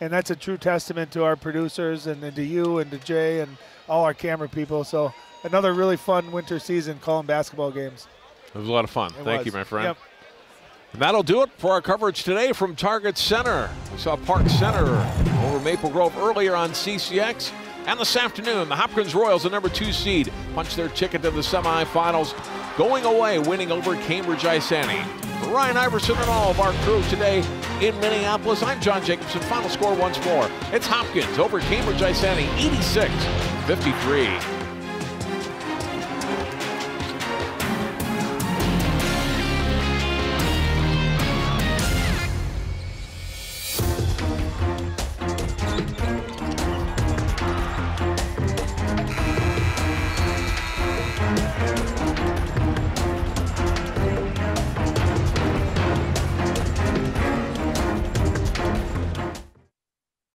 And that's a true testament to our producers and to you and to Jay and all our camera people. So another really fun winter season calling basketball games. It was a lot of fun. Thank you, my friend. Yep. And that'll do it for our coverage today from Target Center. We saw Park Center over Maple Grove earlier on CCX. And this afternoon, the Hopkins Royals, the number 2 seed, punched their ticket to the semifinals, going away, winning over Cambridge-Isanti. For Ryan Iverson and all of our crew today in Minneapolis, I'm John Jacobson. Final score once more. It's Hopkins over Cambridge-Isanti, 86-53.